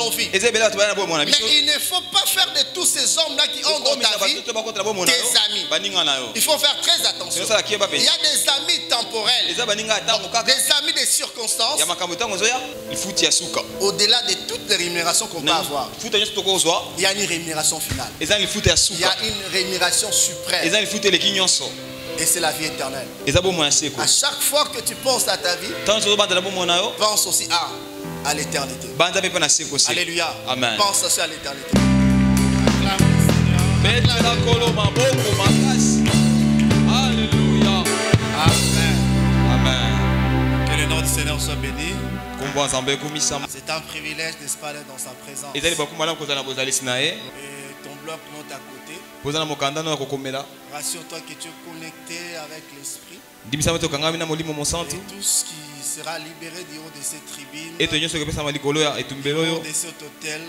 ton fils. Mais il ne faut pas faire de tous ces hommes-là qui ont dans ta vie tes amis. Il faut faire très attention. Il y a des amis temporels, des amis des circonstances. Au-delà de toutes les rémunérations qu'on peut avoir, il y a une rémunération finale. Il y a une rémunération suprême. Et c'est la vie éternelle. À chaque fois que tu penses à ta vie, pense aussi à l'éternité. Alléluia. Amen. Pense aussi à l'éternité. Alléluia. Amen. Amen. Que le nom du Seigneur soit béni. C'est un privilège, n'est-ce pas, d'être dans sa présence. Et ton bloc note à côté. Rassure-toi que tu es connecté avec l'esprit. Et tout ce qui sera libéré du haut de cette tribune, de cet hôtel,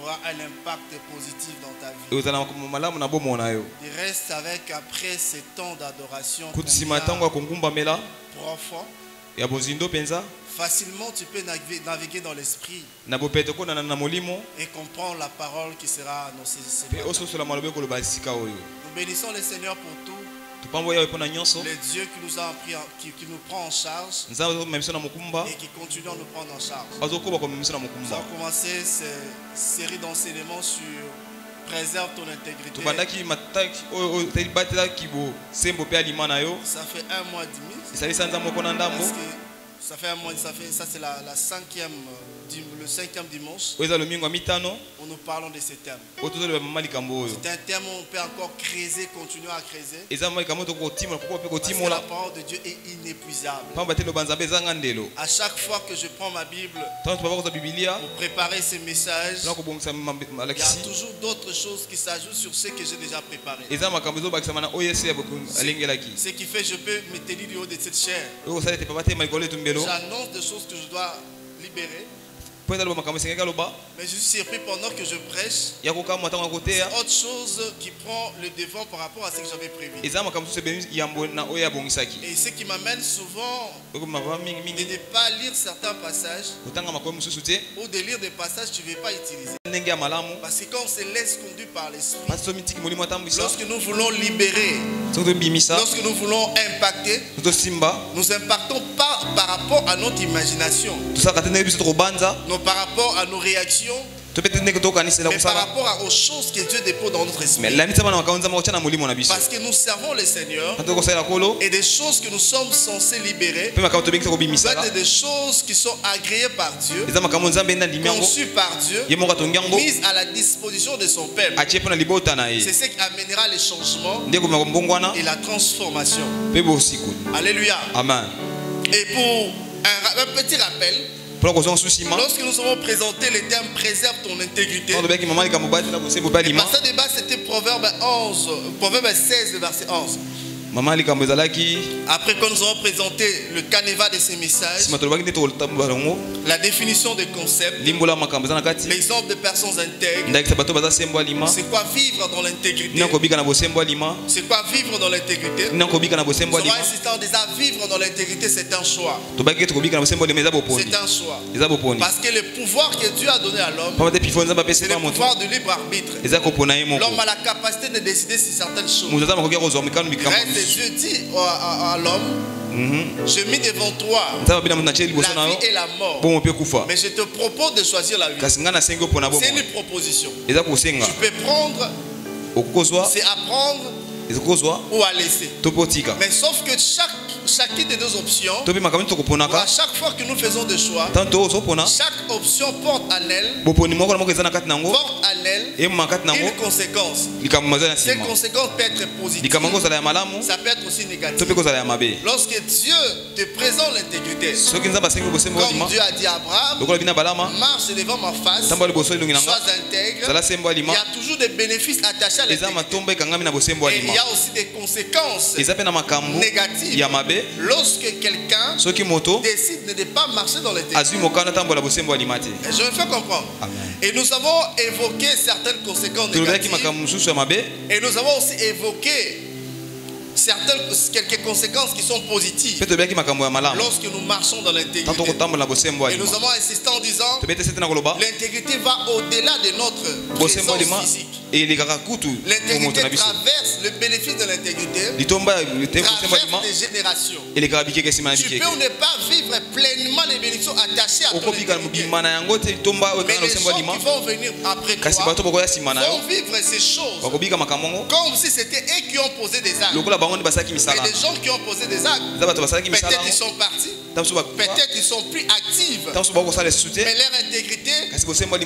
aura un impact positif dans ta vie. Il reste avec, après ces temps d'adoration profond, facilement tu peux naviguer dans l'esprit et comprendre la parole qui sera annoncée. Nous bénissons le Seigneur pour tout. Le Dieu qui nous a pris, qui nous prend en charge et qui continue à nous prendre en charge. Nous avons commencé cette série d'enseignements sur préserve ton intégrité. Ça fait 1 mois et demi. Ça fait 1 mois, ça c'est le 5e dimanche où nous parlons de ce thème. C'est un thème où on peut encore creuser, continuer à creuser. Parce que la parole de Dieu est inépuisable. À chaque fois que je prends ma Bible pour préparer ces messages, il y a toujours d'autres choses qui s'ajoutent sur ce que j'ai déjà préparé. Ce qui fait que je peux me tenir du haut de cette chair. J'annonce des choses que je dois libérer. Mais je suis surpris pendant que je prêche. C'est autre chose qui prend le devant par rapport à ce que j'avais prévu. Et ce qui m'amène souvent de ne pas lire certains passages ou de lire des passages que tu ne veux pas utiliser. Parce que quand on se laisse conduire par l'esprit, lorsque nous voulons libérer, lorsque nous voulons impacter, nous impactons pas par rapport à notre imagination, par rapport à nos réactions, mais par rapport aux choses que Dieu dépose dans notre esprit. Parce que nous servons le Seigneur et des choses que nous sommes censés libérer doivent être des choses qui sont agréées par Dieu, conçues par Dieu, mises à la disposition de son peuple. C'est ce qui amènera le changement et la transformation. Alléluia. Amen. Et pour un petit rappel, lorsque nous avons présenté le thème préserve ton intégrité, le passage de base c'était Proverbe 16, verset 11. Après quand nous avons présenté le canevas de ces messages, la définition des concepts, l'exemple de personnes intègres, c'est quoi vivre dans l'intégrité, c'est quoi vivre dans l'intégrité. Nous avons insisté en disant vivre dans l'intégrité c'est un choix. C'est un choix. Parce que le pouvoir que Dieu a donné à l'homme, c'est le pouvoir de libre arbitre. L'homme a la capacité de décider sur certaines choses. Dieu dit à l'homme, j'ai mis devant toi la vie et la mort, mais je te propose de choisir la vie. C'est une proposition. Tu peux prendre, c'est apprendre ou à laisser. Mais sauf que chacune des deux options, à chaque fois que nous faisons des choix, chaque option porte en elle une conséquence. Cette conséquence peut être positive, ça peut être aussi négative. Lorsque Dieu te présente l'intégrité, comme Dieu a dit à Abraham, marche devant ma face, sois intègre, il y a toujours des bénéfices attachés à l'intégrité. Et il y a aussi des conséquences négatives lorsque quelqu'un décide de ne pas marcher dans l'intégrité. Je me fais comprendre. Et nous avons évoqué certaines conséquences négatives. Et nous avons aussi évoqué quelques conséquences qui sont positives lorsque nous marchons dans l'intégrité. Et nous avons insisté en disant l'intégrité va au-delà de notre présence physique. L'intégrité traverse le bénéfice de l'intégrité, traverse des générations. Tu peux ne pas vivre pleinement les bénédictions attachées à ton intégrité. Mais les gens qui vont venir après toi vont vivre ces choses comme si c'était eux qui ont posé des actes. Et les gens qui ont posé des actes, peut-être ils sont partis, peut-être ils sont plus actifs, mais leur intégrité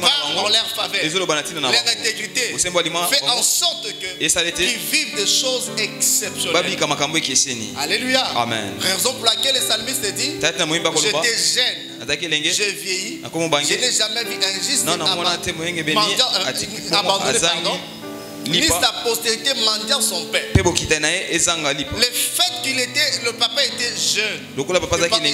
part en leur faveur. Leur intégrité fait en sorte qu'ils vivent des choses exceptionnelles. Alléluia. Amen. Raison pour laquelle le psalmiste dit: j'étais jeune, j'ai vieilli, je n'ai jamais vu un juste abandonné, ni sa postérité mendiant son père. Le fait qu'il était, le papa était jeune,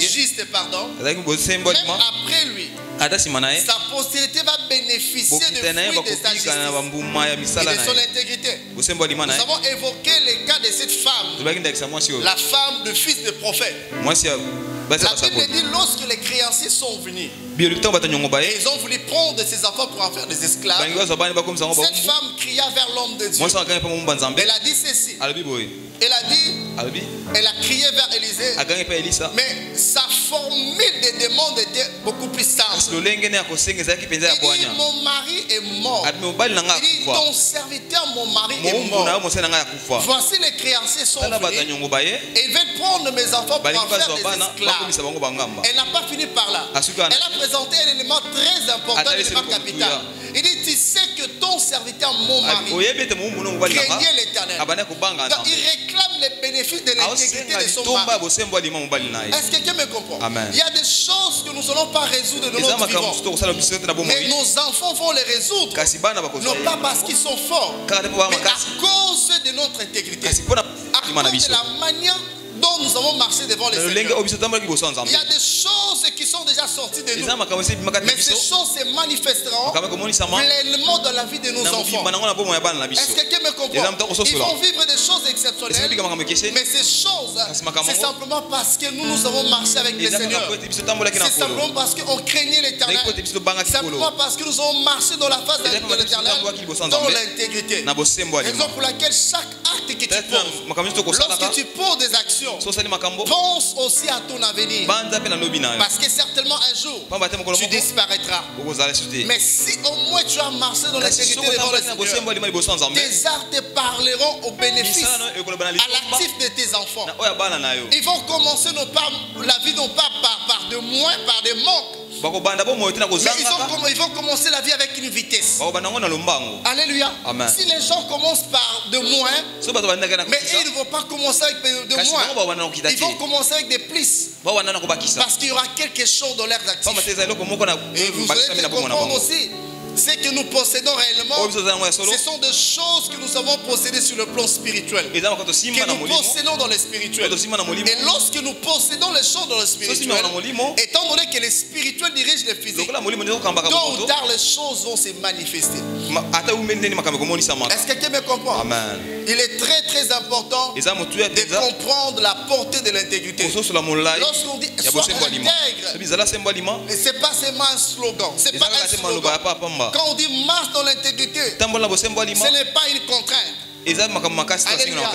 juste, pardon, même après lui, sa postérité va bénéficier de fruits de sa justice et de son intégrité. Nous avons évoqué le cas de cette femme, la femme du fils de prophète. La Bible dit lorsque les créanciers sont venus, ils ont voulu prendre ses enfants pour en faire des esclaves. Cette femme cria vers l'homme de Dieu. Elle a dit ceci. Elle a crié vers Élisée, mais sa formule de demande était beaucoup plus simple. Il dit: mon mari est mort. Il dit: ton serviteur, mon mari est mort. Voici les créanciers sont venus et ils veulent prendre mes enfants pour en faire des esclaves. Elle n'a pas fini par là. Elle a présenté un élément très important, un élément capital. Il dit: tu sais que ton serviteur, mon mari, craignait l'Éternel. Donc il réclame les bénéfices de l'intégrité de son mari. Est-ce que quelqu'un me comprend? Amen. Il y a des choses que nous n'allons pas résoudre de notre vivant, mais nos enfants vont les résoudre, non pas parce qu'ils sont forts, mais à cause de notre intégrité, à cause de la manière dont nous avons marché devant les Seigneurs. Il y a des choses qui sont déjà sorties de nous, mais ces choses se manifesteront pleinement dans la vie de nos enfants. Est-ce que quelqu'un me comprend? Ils vont vivre des choses exceptionnelles, mais ces choses, c'est simplement parce que nous avons marché avec le Seigneur. C'est simplement parce qu'on craignait l'Éternel. C'est simplement parce que nous avons marché dans la face de l'Éternel, dans l'intégrité. Raison pour laquelle chaque acte que tu poses, lorsque tu poses des actions, pense aussi à ton avenir, parce que certainement un jour tu disparaîtras. Mais si au moins tu as marché dans l'intégrité devant le Seigneur, tes actes te parleront au bénéfice, à l'actif de tes enfants. Ils vont commencer la vie non pas par de moins, par des manques, mais ils vont commencer la vie avec une vitesse. Alléluia. Amen. Si les gens commencent par de moins, mais ils ne vont pas commencer avec de moins, ils vont commencer avec des plus, parce qu'il y aura quelque chose dans leurs actifs. Et vous allez comprendre aussi, ce que nous possédons réellement, ce sont des choses que nous avons possédées sur le plan spirituel, que nous possédons dans le spirituel. Et lorsque nous possédons les choses dans le spirituel, étant donné que le spirituel dirige le physique, tôt ou tard les choses vont se manifester. Est-ce que quelqu'un me comprend? Amen. Il est très très important de comprendre la portée de l'intégrité. Lorsqu'on dit sois intègre, c'est pas seulement un slogan, c'est pas un slogan. Quand on dit marche dans l'intégrité, ce n'est pas une contrainte. Alléluia.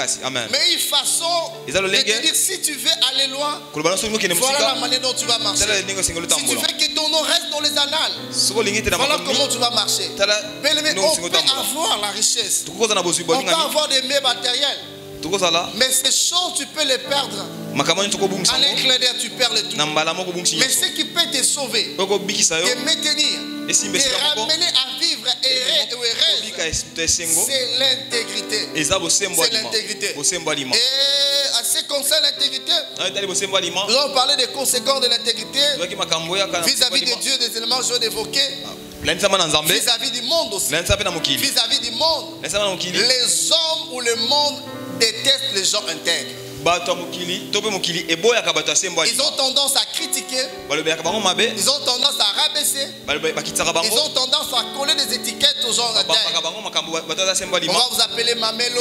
Mais une façon de te dire: si tu veux aller loin, voilà la manière dont tu vas marcher. Si tu veux que ton nom reste dans les annales, voilà comment tu vas marcher. On peut avoir la richesse, on peut avoir des biens matériels, mais ces choses tu peux les perdre. En un clin d'œil tu perds le tout. Mais ce qui peut te sauver, te maintenir, te ramener à vivre heureuse, c'est l'intégrité. C'est l'intégrité. Et à ce qui concerne l'intégrité, nous allons parler des conséquences de l'intégrité vis-à-vis de Dieu, des éléments que je viens d'évoquer. Vis-à-vis du monde aussi. Vis-à-vis du monde, les hommes ou le monde détestent les gens intègres. Ils ont tendance à critiquer, ils ont tendance à rabaisser, ils ont tendance à coller des étiquettes aux gens intègres. On va vous appeler Mamelo,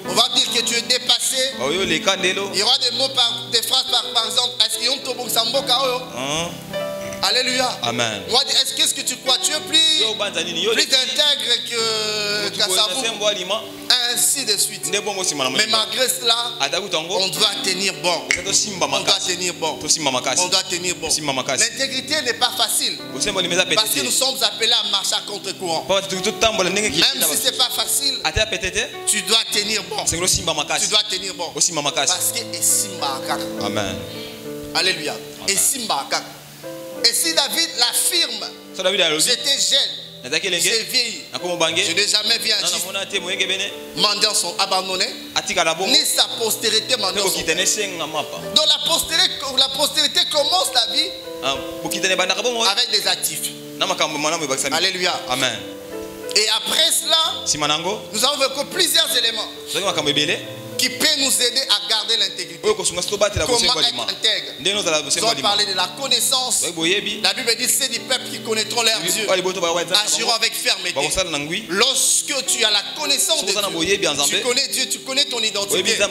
on va dire que tu es dépassé, Il y aura des mots, des phrases par exemple. Est-ce qu'il y a un tobo samboka? Alléluia. Amen. Qu'est-ce que tu crois? Tu es plus intègre que Kassabou. Ainsi de suite. Mais malgré cela, on doit tenir bon. On doit tenir bon. On doit tenir bon. L'intégrité n'est pas facile. Parce que nous sommes appelés à marcher à contre-courant. Même si ce n'est pas facile, tu dois tenir bon. Tu dois tenir bon. Parce que Amen. Alléluia. Et si David l'affirme, j'étais jeune, j'ai vieilli, je n'ai jamais vu un juif mendiant abandonné, ni sa postérité mendiant son père. Donc la postérité commence la vie avec des actifs. Alléluia. Amen. Et après cela, nous avons vécu plusieurs éléments qui peut nous aider à garder l'intégrité. Comment être intègre? Nous avons parlé de la connaissance. La Bible dit c'est des peuples qui connaîtront leur Dieu, agiront avec fermeté. Lorsque tu as la connaissance de Dieu, tu connais Dieu, tu connais ton identité. Il y a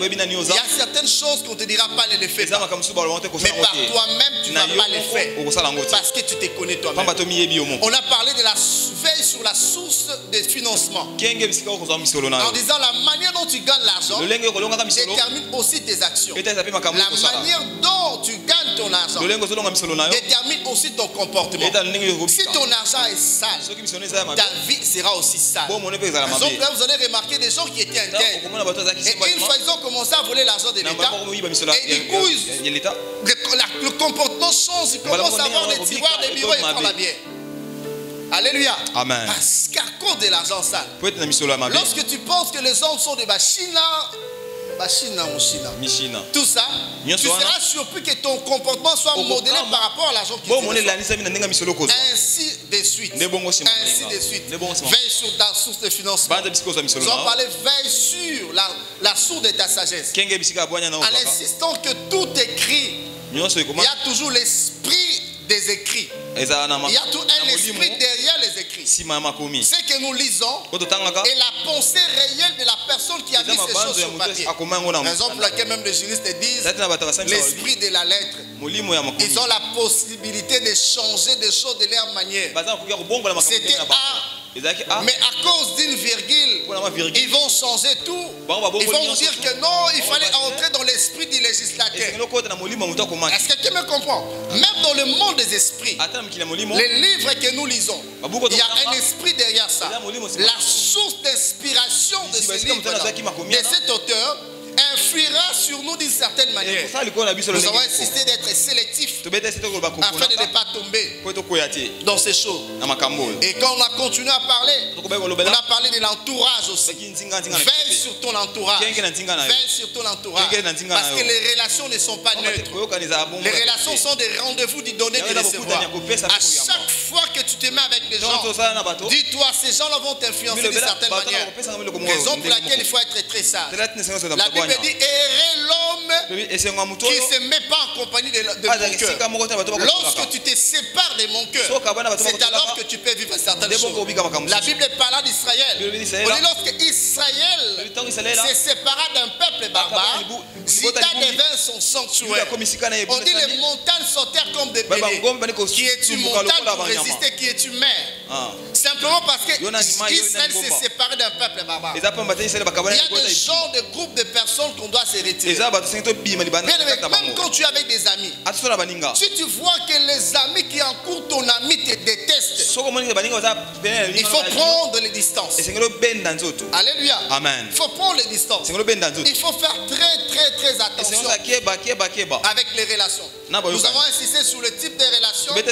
certaines choses qu'on ne te dira pas, ne les fais pas. Mais par toi-même, tu ne vas pas les faire. Parce que tu te connais toi-même. On a parlé de la veille sur la source des financements. En disant la manière dont tu gagnes l'argent détermine aussi tes actions. La manière dont tu gagnes ton argent détermine aussi ton comportement. Si ton argent est sale, ta vie sera aussi sale. Par exemple, là, vous avez remarqué des gens qui étaient intègres. Et une fois ils ont commencé à voler l'argent de l'État, et du coup, le comportement change. Ils commencent à avoir des tiroirs, des bureaux et prendre la bière. Alléluia. Amen. Parce qu'à cause de l'argent sale, lorsque tu penses que les hommes sont des tout ça, tu seras surpris que ton comportement soit modélé par rapport à l'argent qui est. Ainsi de suite. Ainsi de suite. Veille sur ta source de financement. Nous allons parler veille sur la source de ta sagesse. En insistant que tout écrit, il y a toujours l'esprit des écrits. Il y a tout un esprit derrière les écrits. Ce que nous lisons est la pensée réelle de la personne qui a mis ces choses sur papier. Raison pour laquelle même les juristes disent l'esprit de la lettre. Ils ont la possibilité de changer des choses de leur manière. C'était mais à cause d'une virgule, ils vont changer tout. Ils vont dire que non, il fallait entrer dans l'esprit du législateur. Est-ce que quelqu'un me comprend? Même dans le monde des esprits, les livres que nous lisons, il y a un esprit derrière ça. La source d'inspiration de ce livre, de cet auteur, influera sur nous d'une certaine manière. Nous avons insisté d'être sélectifs afin de ne pas tomber dans ces choses. Et quand on a continué à parler, on a parlé de l'entourage aussi. Veille sur ton entourage. Veille sur ton entourage. Parce que les relations ne sont pas neutres. Les relations sont des rendez-vous du donner et du recevoir. À chaque fois que tu te mets avec des gens, dis-toi, ces gens-là vont t'influencer d'une certaine manière. Raison pour laquelle il faut être très sage. La Bible dit errer l'homme qui ne se met pas en compagnie de mon cœur. Lorsque tu te sépares de mon cœur, c'est alors que tu peux vivre certaines choses. La Bible parle d'Israël. On dit lorsque Israël se sépara d'un peuple barbare, Zida devint son sanctuaire. On dit les montagnes sautèrent comme des béliers. Qui es-tu montagne pour résister? Qui es-tu mer? Simplement parce que Israël s'est séparé d'un peuple barbare. Il y a des gens, des groupes de personnes qu'on doit se retirer. Même quand tu es avec des amis, si tu vois que les amis qui encourent ton ami te détestent, il faut prendre les distances. Alléluia. Amen. Il faut prendre les distances. Il faut faire très attention avec les relations. Nous avons insisté sur le type de relations. Et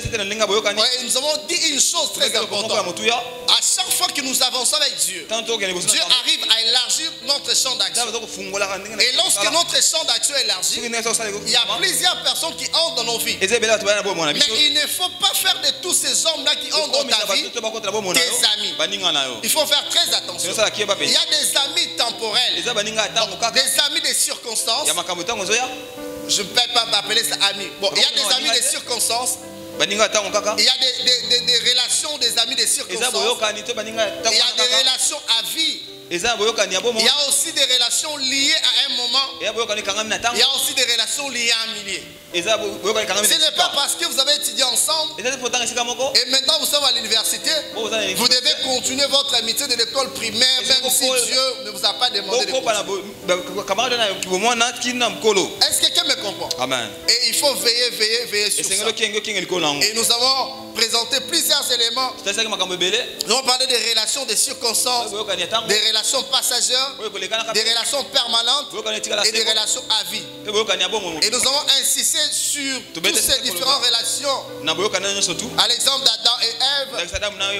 nous avons dit une chose très importante. À chaque fois que nous avançons avec Dieu, Dieu arrive à élargir notre champ d'action. Et lorsque notre champ d'action est élargi, il y a plusieurs personnes qui entrent dans nos vies. Mais il ne faut pas faire de tous ces hommes-là qui entrent dans ta vie des amis. Il faut faire très attention. Il y a des amis temporels, des amis des circonstances. Je ne peux pas m'appeler ça ami. Bon, il y a des amis des circonstances. Il y a des relations des amis des circonstances. Il y a des relations à vie. Il y a aussi des relations liées à un moment moment, il y a aussi des relations liées à un millier. Ce n'est pas parce que vous avez étudié ensemble et maintenant vous sommes à l'université, vous devez continuer votre amitié de l'école primaire même si Dieu ne vous a pas demandé de continuer. Est-ce que quelqu'un me comprend? Amen. Et il faut veiller sur ça. Et nous avons présenté plusieurs éléments. Nous avons parlé des relations de circonstances, des relations passagères, des relations permanentes et des relations à vie. Et nous avons insisté sur toutes ces différentes relations. À l'exemple d'Adam et Ève,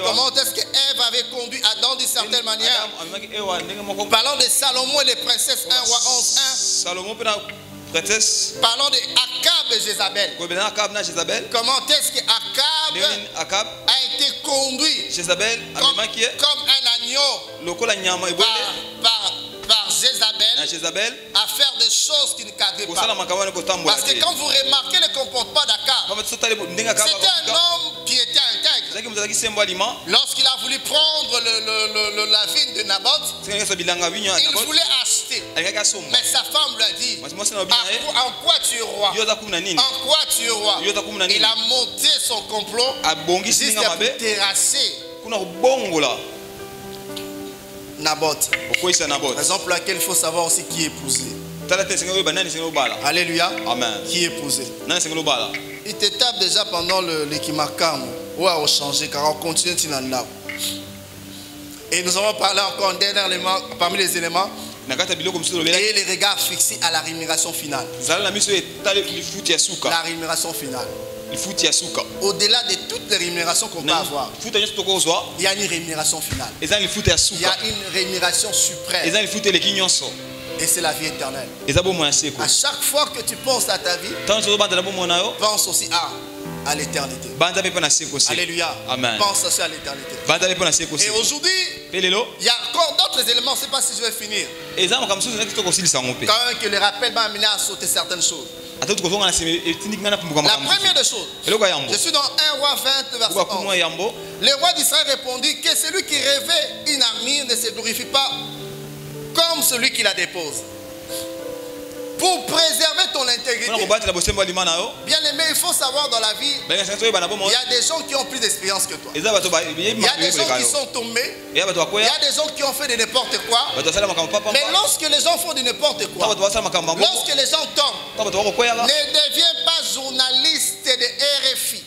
comment est-ce que Ève avait conduit Adam d'une certaine manière. Parlons de Salomon et les princesses 1 roi 11:1. Parlons de Akab et Jézabel. Comment est-ce que Akab a été conduit comme un agneau par Jézabel à faire des choses qui ne cadrent pas. Parce que quand vous remarquez le comportement d'Akab, c'était un homme qui était intègre. Lorsqu'il a voulu prendre la vigne de Naboth, il voulait acheter. Mais sa femme lui a dit, en quoi tu es roi? En quoi tu es roi? Il a monté son complot jusqu'à terrasser Naboth. Raison pour laquelle il faut savoir aussi qui est épousé. Alléluia. Amen. Qui est épousé. Il te tape déjà pendant l'équimakam. Ou à changer car on continue Tinanda. Et nous avons parlé encore un dernier élément parmi les éléments. Et les regards fixés à la rémunération finale. La rémunération finale. Au-delà de toutes les rémunérations qu'on peut avoir, il y a une rémunération finale. Il y a une rémunération suprême. Et c'est la vie éternelle. À chaque fois que tu penses à ta vie, pense aussi à l'éternité. Alléluia. Amen. Pense aussi à l'éternité. Et aujourd'hui, il y a encore d'autres éléments. Je ne sais pas si je vais finir. Quand même que le rappel m'a amené à sauter certaines choses. La première des choses, je suis dans 1 roi 20 verset 11. Le roi d'Israël répondit que celui qui revêt une armure ne se glorifie pas comme celui qui la dépose. Pour préserver ton intégrité. Bien aimé, il faut savoir dans la vie, il y a des gens qui ont plus d'expérience que toi. Il y a des gens qui sont tombés. Il y a des gens qui ont fait de n'importe quoi. Mais lorsque les gens font de n'importe quoi, lorsque les gens tombent, ne deviens pas journaliste de RFI.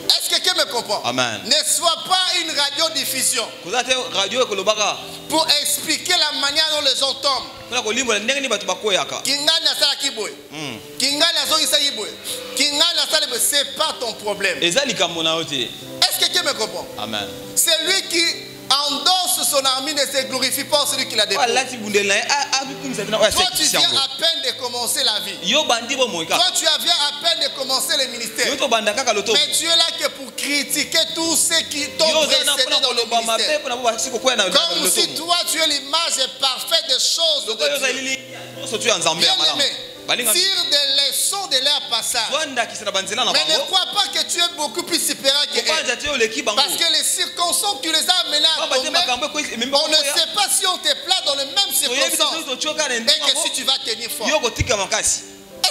Est-ce que quelqu'un me comprend? Amen. Ne sois pas une radiodiffusion pour expliquer la manière dont les gens tombent. C'est pas ton problème. Est-ce que quelqu'un me comprend? Amen. C'est lui qui endosse son armure ne se glorifie pas celui qui la dépose. Toi tu viens à peine de commencer la vie. Toi tu viens à peine de commencer le ministère. Mais tu es là que pour critiquer tous ceux qui t'ont précédé dans le ministère. Comme si toi tu es l'image parfaite des choses de Dieu. Bien aimé, tire des leçons de leur passage. Mais ne crois pas que tu es beaucoup plus supérieur que eux. Parce que les circonstances tu les as amenés à tomber, on ne sait pas si on te place dans les mêmes circonstances et que si tu vas tenir fort. Est-ce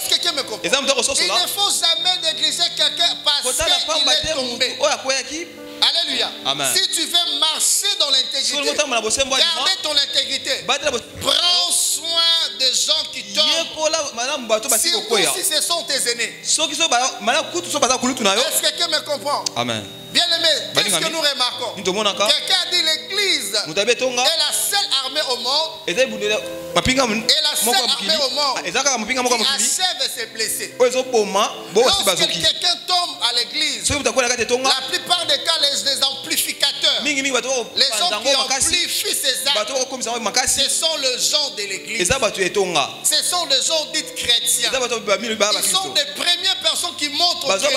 que quelqu'un me comprend? Il ne faut jamais négliger quelqu'un parce qu'il est tombé. Alléluia. Amen. Si tu veux marcher dans l'intégrité, garder ton intégrité, prends soin des gens qui tombent. Surtout si ce sont tes aînés. Est-ce que quelqu'un me comprend? Amen. Bien aimé, qu'est-ce que nous remarquons? Quelqu'un a dit l'église est la seule armée au monde. Et la seule armée au monde qui achève ses blessés. Lorsque quelqu'un tombe à l'église, la plupart des cas, les amplificateurs, les gens qui amplifient ces armes, ce sont les gens de l'église. Ce sont les gens dits chrétiens. Ils sont des premières personnes qui montrent Dieu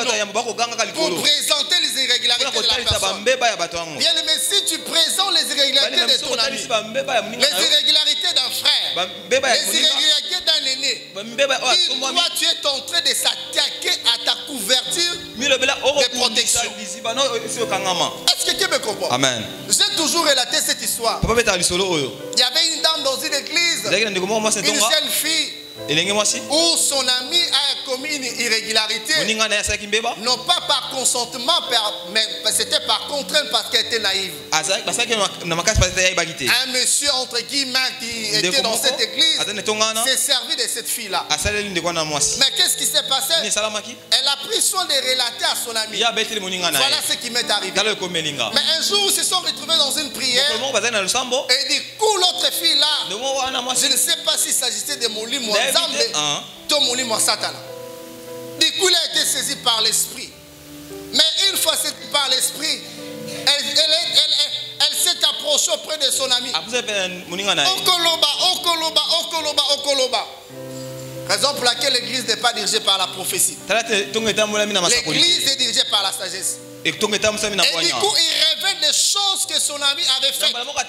pour présenter les irrégularités de la personne. Bien aimé, si tu présentes les irrégularités de ton ami, les irrégularités d'un frère, les irrégularités d'un aîné, dis-toi, tu es en train de s'attaquer à ta couverture de protection. Est-ce que tu me comprends? Amen. J'ai toujours relaté cette histoire. Il y avait une dame dans une sorti d'église, une jeune fille où son ami a commis une irrégularité, non pas par consentement, mais c'était par contrainte parce qu'elle était naïve. Un monsieur entre guillemets qui était dans cette église s'est servi de cette fille-là. Mais qu'est-ce qui s'est passé? Elle a pris soin de relater à son ami. Voilà ce qui m'est arrivé. Mais un jour, ils se sont retrouvés dans une prière. Et du coup, l'autre fille-là, je ne sais pas s'il s'agissait de mon lit, du coup, il a été saisi par l'esprit. Mais une fois saisie par l'esprit, elle s'est approchée auprès de son ami. Okoloba. Raison pour laquelle l'église n'est pas dirigée par la prophétie. L'église est dirigée par la sagesse. Et du coup, il révèle des choses que son ami avait faites. Non pas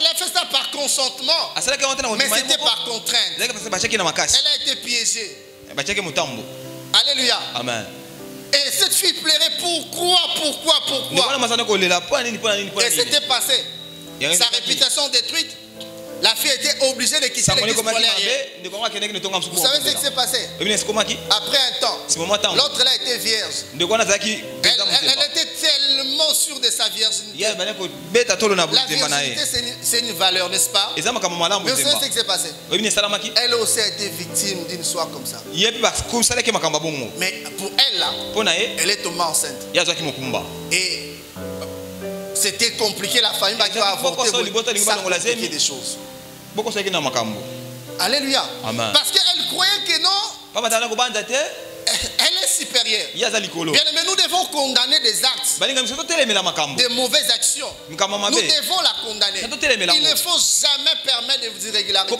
il a fait ça par consentement, mais c'était par contrainte. Elle a été piégée. Alléluia. Amen. Et cette fille pleurait. Pourquoi? Et c'était passé. Sa réputation détruite. La fille était obligée de quitter l'église pour aller ailleurs. Vous savez ce qui s'est passé? Après un temps, l'autre là était vierge. Elle était tellement sûre de sa virginité. La virginité, c'est une valeur, n'est-ce pas? Mais vous savez ce qui s'est passé? Elle aussi a été victime d'une histoire comme ça. Mais pour elle là, elle est tombée enceinte. Et c'était compliqué, la famille qui va avorter. Ça a compliqué des choses. Alléluia. Amen. Parce qu'elle croyait que non, elle est supérieure. Bien aimé, nous devons condamner des actes, des mauvaises actions. Nous devons la condamner. Il ne faut jamais permettre de irrégularités.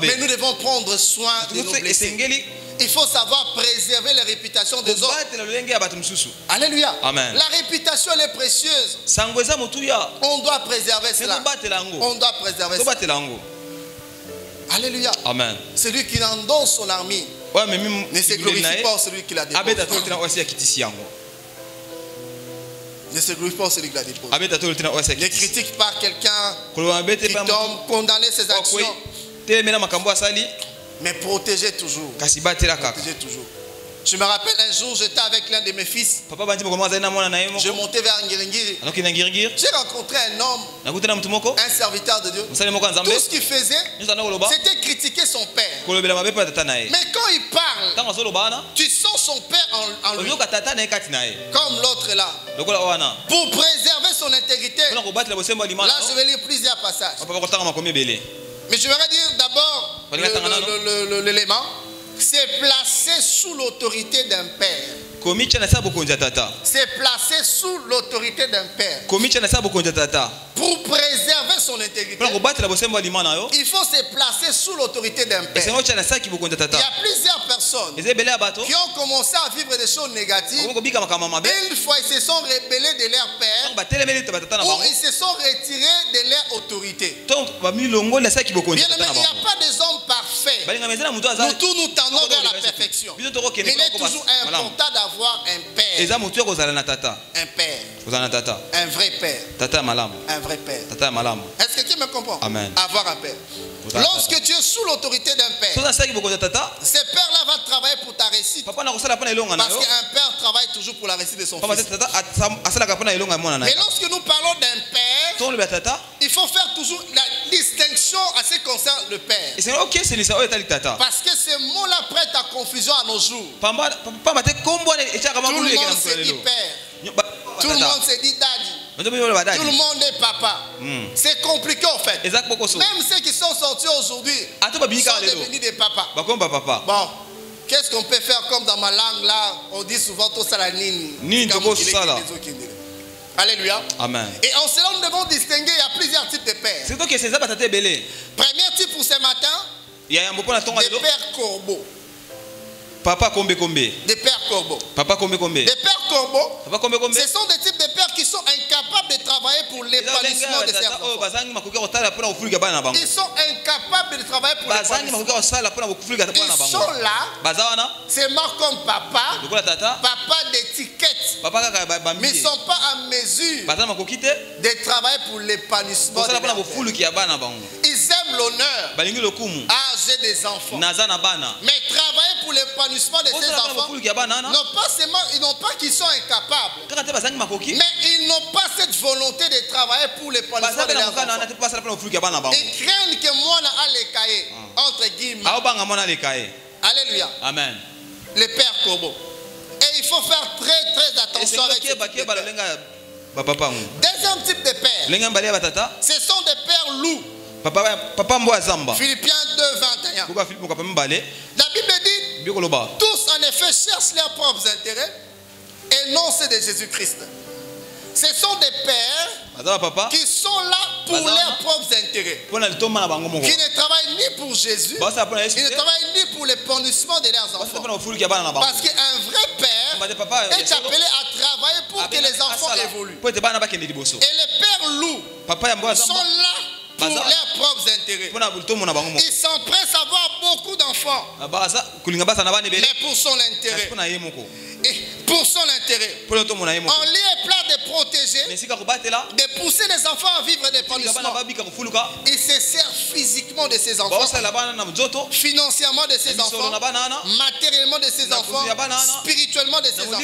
Mais nous devons prendre soin de nos blessés. Il faut savoir préserver la réputation des autres. Alléluia. Amen. La réputation, elle est précieuse. On doit préserver cela. On doit préserver cela. Alléluia. Amen. Celui qui endosse son armure ne se glorifie pas celui qui la dépose. Ne se glorifie pas celui qui la dépose. Les critiques par quelqu'un qui tombe, condamner ses actions. Mais protégez toujours. Protégez toujours. Je me rappelle un jour, j'étais avec l'un de mes fils. Je montais vers Ngiringiri. J'ai rencontré un homme, un serviteur de Dieu. Tout ce qu'il faisait, c'était critiquer son père. Mais quand il parle, tu sens son père en lui. Comme l'autre là. Pour préserver son intégrité. Là, je vais lire plusieurs passages. Mais je voudrais dire d'abord l'élément. C'est placé sous l'autorité d'un père. C'est placé sous l'autorité d'un père. Pour préserver son intégrité, il faut se placer sous l'autorité d'un père. Il y a plusieurs personnes qui ont commencé à vivre des choses négatives. Et une fois, ils se sont rebellés de leur père, ou ils se sont retirés de leur autorité. Bien aimé, il n'y a pas des hommes parfaits. Nous tous nous tendons vers la perfection. Mais il est toujours important d'avoir un père. Un père. Un vrai père. Un vrai père. Est-ce que tu me comprends? Amen. Avoir un père. Lorsque tu es sous l'autorité d'un père, ce père-là va travailler pour ta réussite. Parce qu'un père travaille toujours pour la réussite de son fils. Mais lorsque nous parlons d'un père, il faut faire toujours la distinction à ce qui concerne le père. Parce que ce mot-là prête à confusion à nos jours. Tout le monde se dit père. Tout le monde se dit daddy. Tout le monde est papa. C'est compliqué en fait. Même ceux qui sont sortis aujourd'hui sont devenus des papas. Bon, qu'est-ce qu'on peut faire comme dans ma langue là? On dit souvent tout ça la nini. Alléluia. Amen. Et en cela, nous devons distinguer, il y a plusieurs types de pères. Premier type pour ce matin, des pères corbeaux. Papa combé. Des pères corbeaux. Papa combé. Des pères corbeaux. Ce sont des types de pères qui sont incapables de travailler pour l'épanouissement de ses enfants. Ils sont incapables de travailler pour l'épanouissement. Ils sont là. C'est marqué comme papa. Papa d'étiquette. mais ils ne sont pas en mesure de travailler pour l'épanouissement de leur père. Ils aiment l'honneur, âgés des enfants. Mais travailler pour l'épanouissement de ces enfants, non pas seulement ils n'ont pas qu'ils sont incapables, mais ils n'ont pas cette volonté de travailler pour l'épanouissement de leurs enfants. Ils craignent que moi a les cahiers, entre guillemets. Alléluia. Amen. Le Père Kobo. Et il faut faire très très attention avec ce type de père. Deuxième type de père, ce sont des pères loups. Philippiens 2, 21. La Bible dit, tous en effet cherchent leurs propres intérêts et non ceux de Jésus-Christ. Ce sont des pères qui sont là pour leurs propres intérêts, qui ne travaillent ni pour Jésus, qui ne travaillent ni pour l'épanouissement de leurs enfants. Parce qu'un vrai père est appelé à travailler pour que les enfants évoluent. Et les pères loups sont là pour leurs propres intérêts. Ils s'empressent à avoir beaucoup d'enfants, mais pour son intérêt. Et pour son intérêt. En lieu et place de protéger, de pousser les enfants à vivre d'épanouissement, ils se servent physiquement de ces enfants, financièrement de ces enfants, matériellement de ces enfants, spirituellement de ces enfants.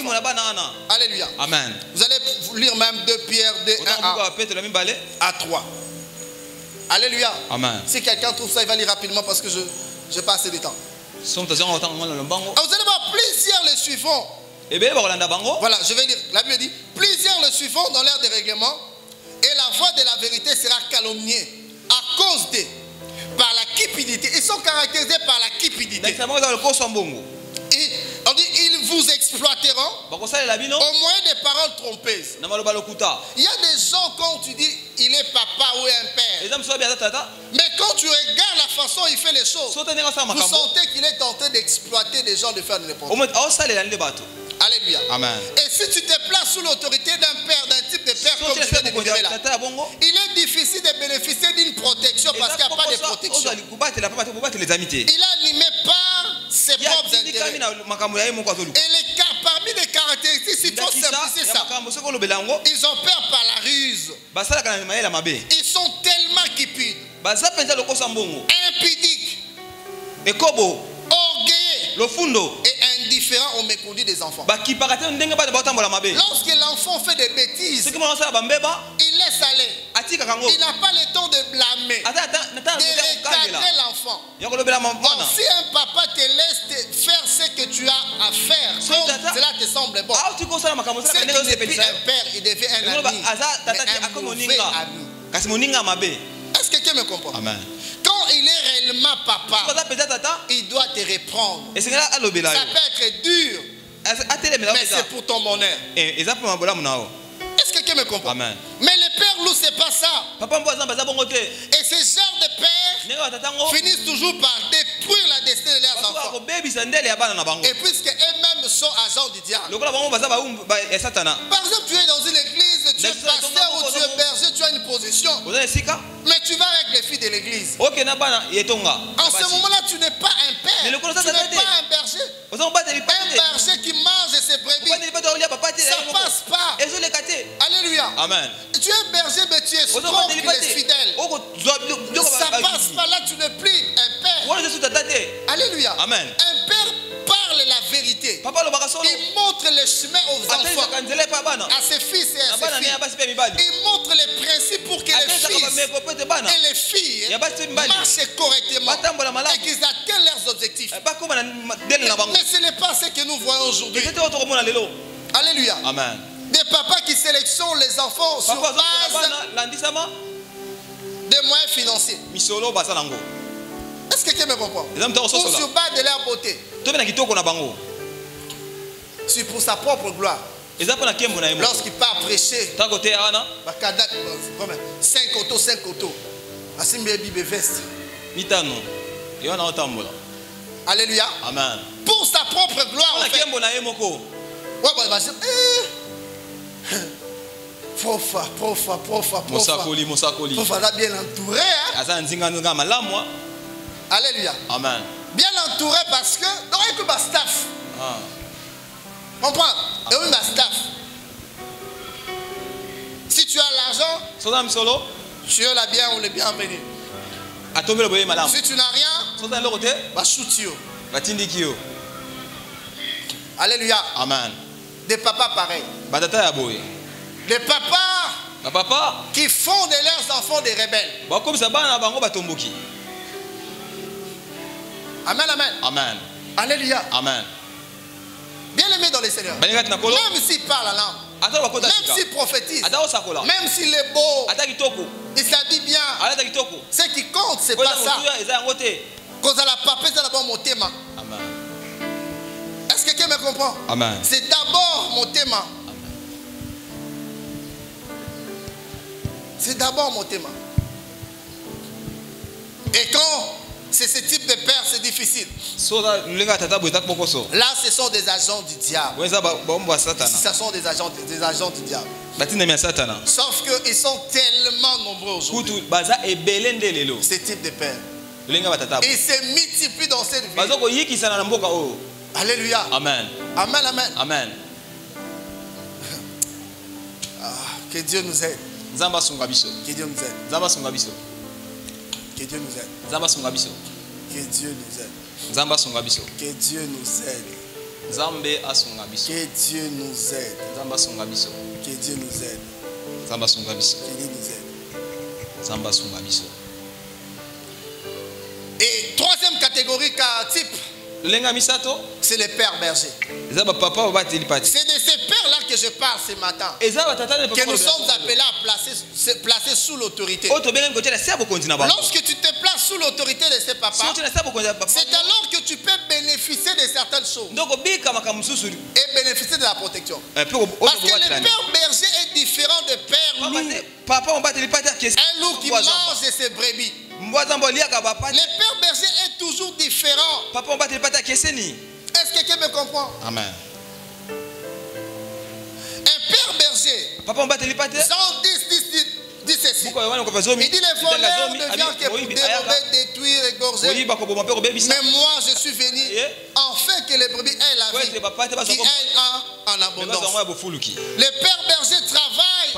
Alléluia. Amen. Vous allez lire même 2 Pierre 2, 1 à 3. Alléluia. Amen. Si quelqu'un trouve ça, il va lire rapidement parce que je passe du temps. Vous allez voir plusieurs le suivants. Voilà, je vais lire. La Bible dit, plusieurs le suivant dans l'ère des règlements, et la voix de la vérité sera calomniée à cause par la cupidité. Ils sont caractérisés par la cupidité. Et on dit, ils vous exploiteront au moyen des paroles trompeuses. Il y a des gens, quand tu dis il est papa ou un père, mais quand tu regardes la façon dont il fait les choses, vous sentez qu'il est en train d'exploiter des gens, de faire de n'importe quoi. Alléluia. Amen. Et si tu te places sous l'autorité d'un père, d'un type de père comme je viens de dire là, il est difficile de bénéficier d'une protection parce qu'il n'y a pas de protection. Il est animé par ses propres intérêts. Et parmi les caractéristiques, il faut simplifier ça. Ils ont peur par la ruse. Ils sont tellement cupides, impudiques, orgueilleux et indifférents aux méconduits des enfants. Lorsque l'enfant fait des bêtises, il laisse aller. Il n'a pas le temps de blâmer, de recadrer l'enfant. Si un papa te laisse faire ce que tu as à faire, comme cela te semble bon, c'est qu'il n'est plus un père, il devient un ami, mais un mauvais ami. Est-ce que quelqu'un me comprend? Amen. Quand il est réellement papa, il doit te reprendre. Ça peut être dur, mais c'est pour ton bonheur. Est-ce que quelqu'un me comprend? Amen. Mais les pères loups, c'est pas ça. Et ce genre de pères finissent toujours par détruire la destinée de leurs enfants. Et puisque eux-mêmes sont agents du diable. Par exemple, tu es dans une église, tu es pasteur ou tu es berger, tu as une position. Mais tu vas avec les filles de l'église. En ce moment-là, tu n'es pas un père. Tu n'es pas un berger. Un berger qui mange ses brebis. Ça ne passe pas. Alléluia. Amen. Tu es berger, mais tu es strong, tu es fidèle. Ça ne passe pas là, tu n'es plus un père. Alléluia. Amen. Un père parle la vérité. Il montre le chemin aux enfants, à ses fils et à ses filles. Il montre les principes pour que les fils et les filles marchent correctement et qu'ils atteignent leurs objectifs. Mais ce n'est pas ce que nous voyons aujourd'hui. Alléluia. Amen. Des papas qui sélectionnent les enfants sur base de moyens financiers. Est-ce que quelqu'un me comprend? Ou sur base de leur beauté. C'est pour sa propre gloire. Lorsqu'il part prêcher, 5 autos. Alléluia. Amen. Pour sa propre gloire. Profa. Profa là bien entouré. Alléluia. Amen. Bien entouré parce que dans un staff. Comprends? Et oui, ma staff. tu as l'argent, tu as la bien ou le bienvenu. Si tu n'as rien, bah shoot you. Alléluia. Amen. Des papas pareils. Des papas qui font de leurs enfants des rebelles. Amen, amen. Amen. Alléluia. Amen. Bien aimé dans les Seigneurs. Même s'il parle la langue. Même s'il prophétise. Même s'il est beau. Il s'habille bien. Ce qui compte, c'est pas ça. Quand la papesse est d'abord mon thème. Est-ce que quelqu'un me comprend? Amen. C'est d'abord mon thème. C'est d'abord mon thème. Et quand c'est ce type de père, c'est difficile. Là, ce sont des agents du diable. Ce sont des agents du diable. Sauf qu'ils sont tellement nombreux aujourd'hui. Ce type de père. Ils se multiplient dans cette vie. Alléluia. Amen. Amen, amen. Amen. Que Dieu nous aide. Que Dieu nous aide. Que Dieu nous aide. Que Dieu nous aide. Que Dieu nous aide. Que Dieu nous aide. Que Dieu nous aide. Et troisième catégorie, type, c'est les pères bergers. C'est de ces pères-là que je parle ce matin. Que nous sommes appelés à placer sous l'autorité. Lorsque tu te places sous l'autorité de ces papas, c'est alors que tu peux bénéficier de certaines choses. Et bénéficier de la protection. Parce que le père berger est différent de père loup. Un loup qui mange ses brebis. Le père berger est toujours différent. Est-ce que quelqu'un me comprend? Amen. Un père berger, Jean 10 ceci. Il dit les voleurs ne viennent que dérober, détruire, égorger. Mais moi je suis venu afin que les brebis aient la vie, qui aient en abondance. Le père berger travaille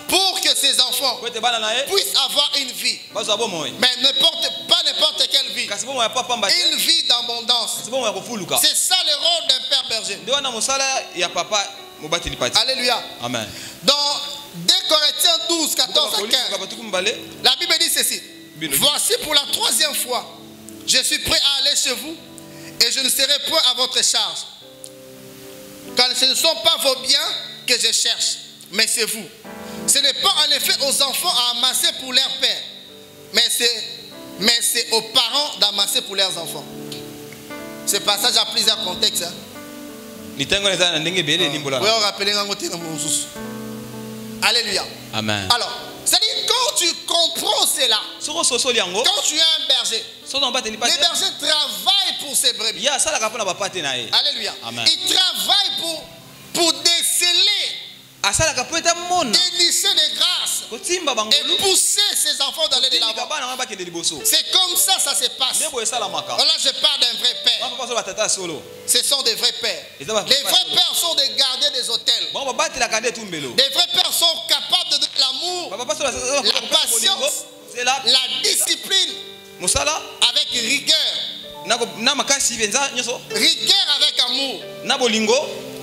pour que ses enfants puissent avoir une vie. Mais pas n'importe quelle vie. Une vie d'abondance. C'est ça le rôle d'un père berger. Alléluia. Amen. Dans 2 Corinthiens 12, 14 à 15, la Bible dit ceci. Voici pour la 3e fois, je suis prêt à aller chez vous et je ne serai point à votre charge. Car ce ne sont pas vos biens que je cherche, mais c'est vous. Ce n'est pas en effet aux enfants à amasser pour leur père, mais c'est aux parents d'amasser pour leurs enfants. Ce passage a plusieurs contextes. Alléluia. Amen. Alors, c'est-à-dire quand tu comprends cela, quand tu es un berger, les bergers travaillent pour ses brebis. Alléluia. Amen. Ils travaillent pour déceler, dénicher des grâces et pousser ses enfants d'aller de l'avant. C'est comme ça se passe. Là, je parle d'un vrai père. Ce sont des vrais pères. Les vrais pères sont des gardiens des hôtels. Les vrais pères sont capables de donner l'amour, la patience, la discipline avec rigueur. Rigueur avec amour.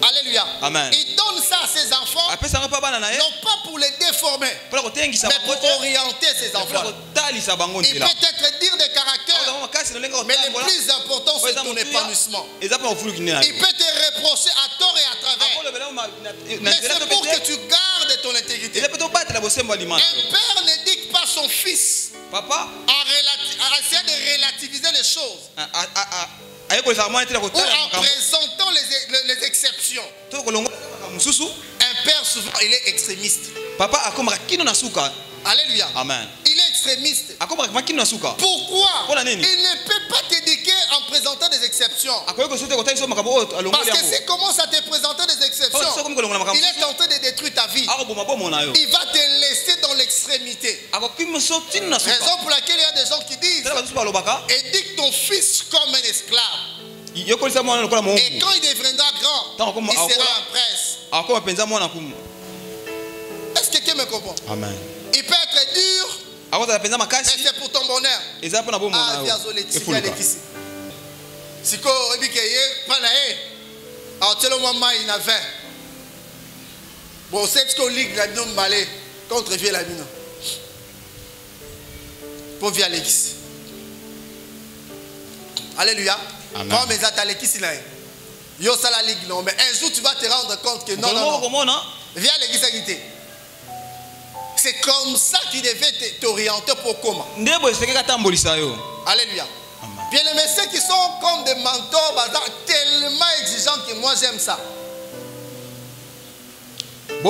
Alléluia. Amen. Il donne ça à ses enfants, non pas pour les déformer, mais pour orienter ses enfants. Il peut être dire des caractères, mais le plus important c'est ton épanouissement. Il peut te reprocher à tort et à travers, mais c'est pour que tu gardes ton intégrité. Un père ne dicte pas son fils à essayer de relativiser les choses ou en présentant les exceptions. Un père souvent il est extrémiste. Alléluia. Amen. Il est extrémiste. Pourquoi? Il ne peut pas t'éduquer en présentant des exceptions. Parce que s'il commence à te présenter des exceptions, il est tenté de détruire ta vie. Il va te laisser dans l'extrémité. Raison pour laquelle il y a des gens qui disent éduque ton fils comme un esclave. Et quand il deviendra grand, il sera un prince. Est-ce Amen. Il peut être dur, mais c'est pour ton bonheur. Ah, si tu as 20. Bon, c'est ce qu'on lit contre Vieux la mine. Pour via l'église. Alléluia. Amen. Yo ça la ligue non, mais un jour tu vas te rendre compte que non. Viens à l'église à. C'est comme ça qu'il devait t'orienter pour comment. Alléluia. Bien les messieurs qui sont comme des mentors, tellement exigeants que moi j'aime ça. Ils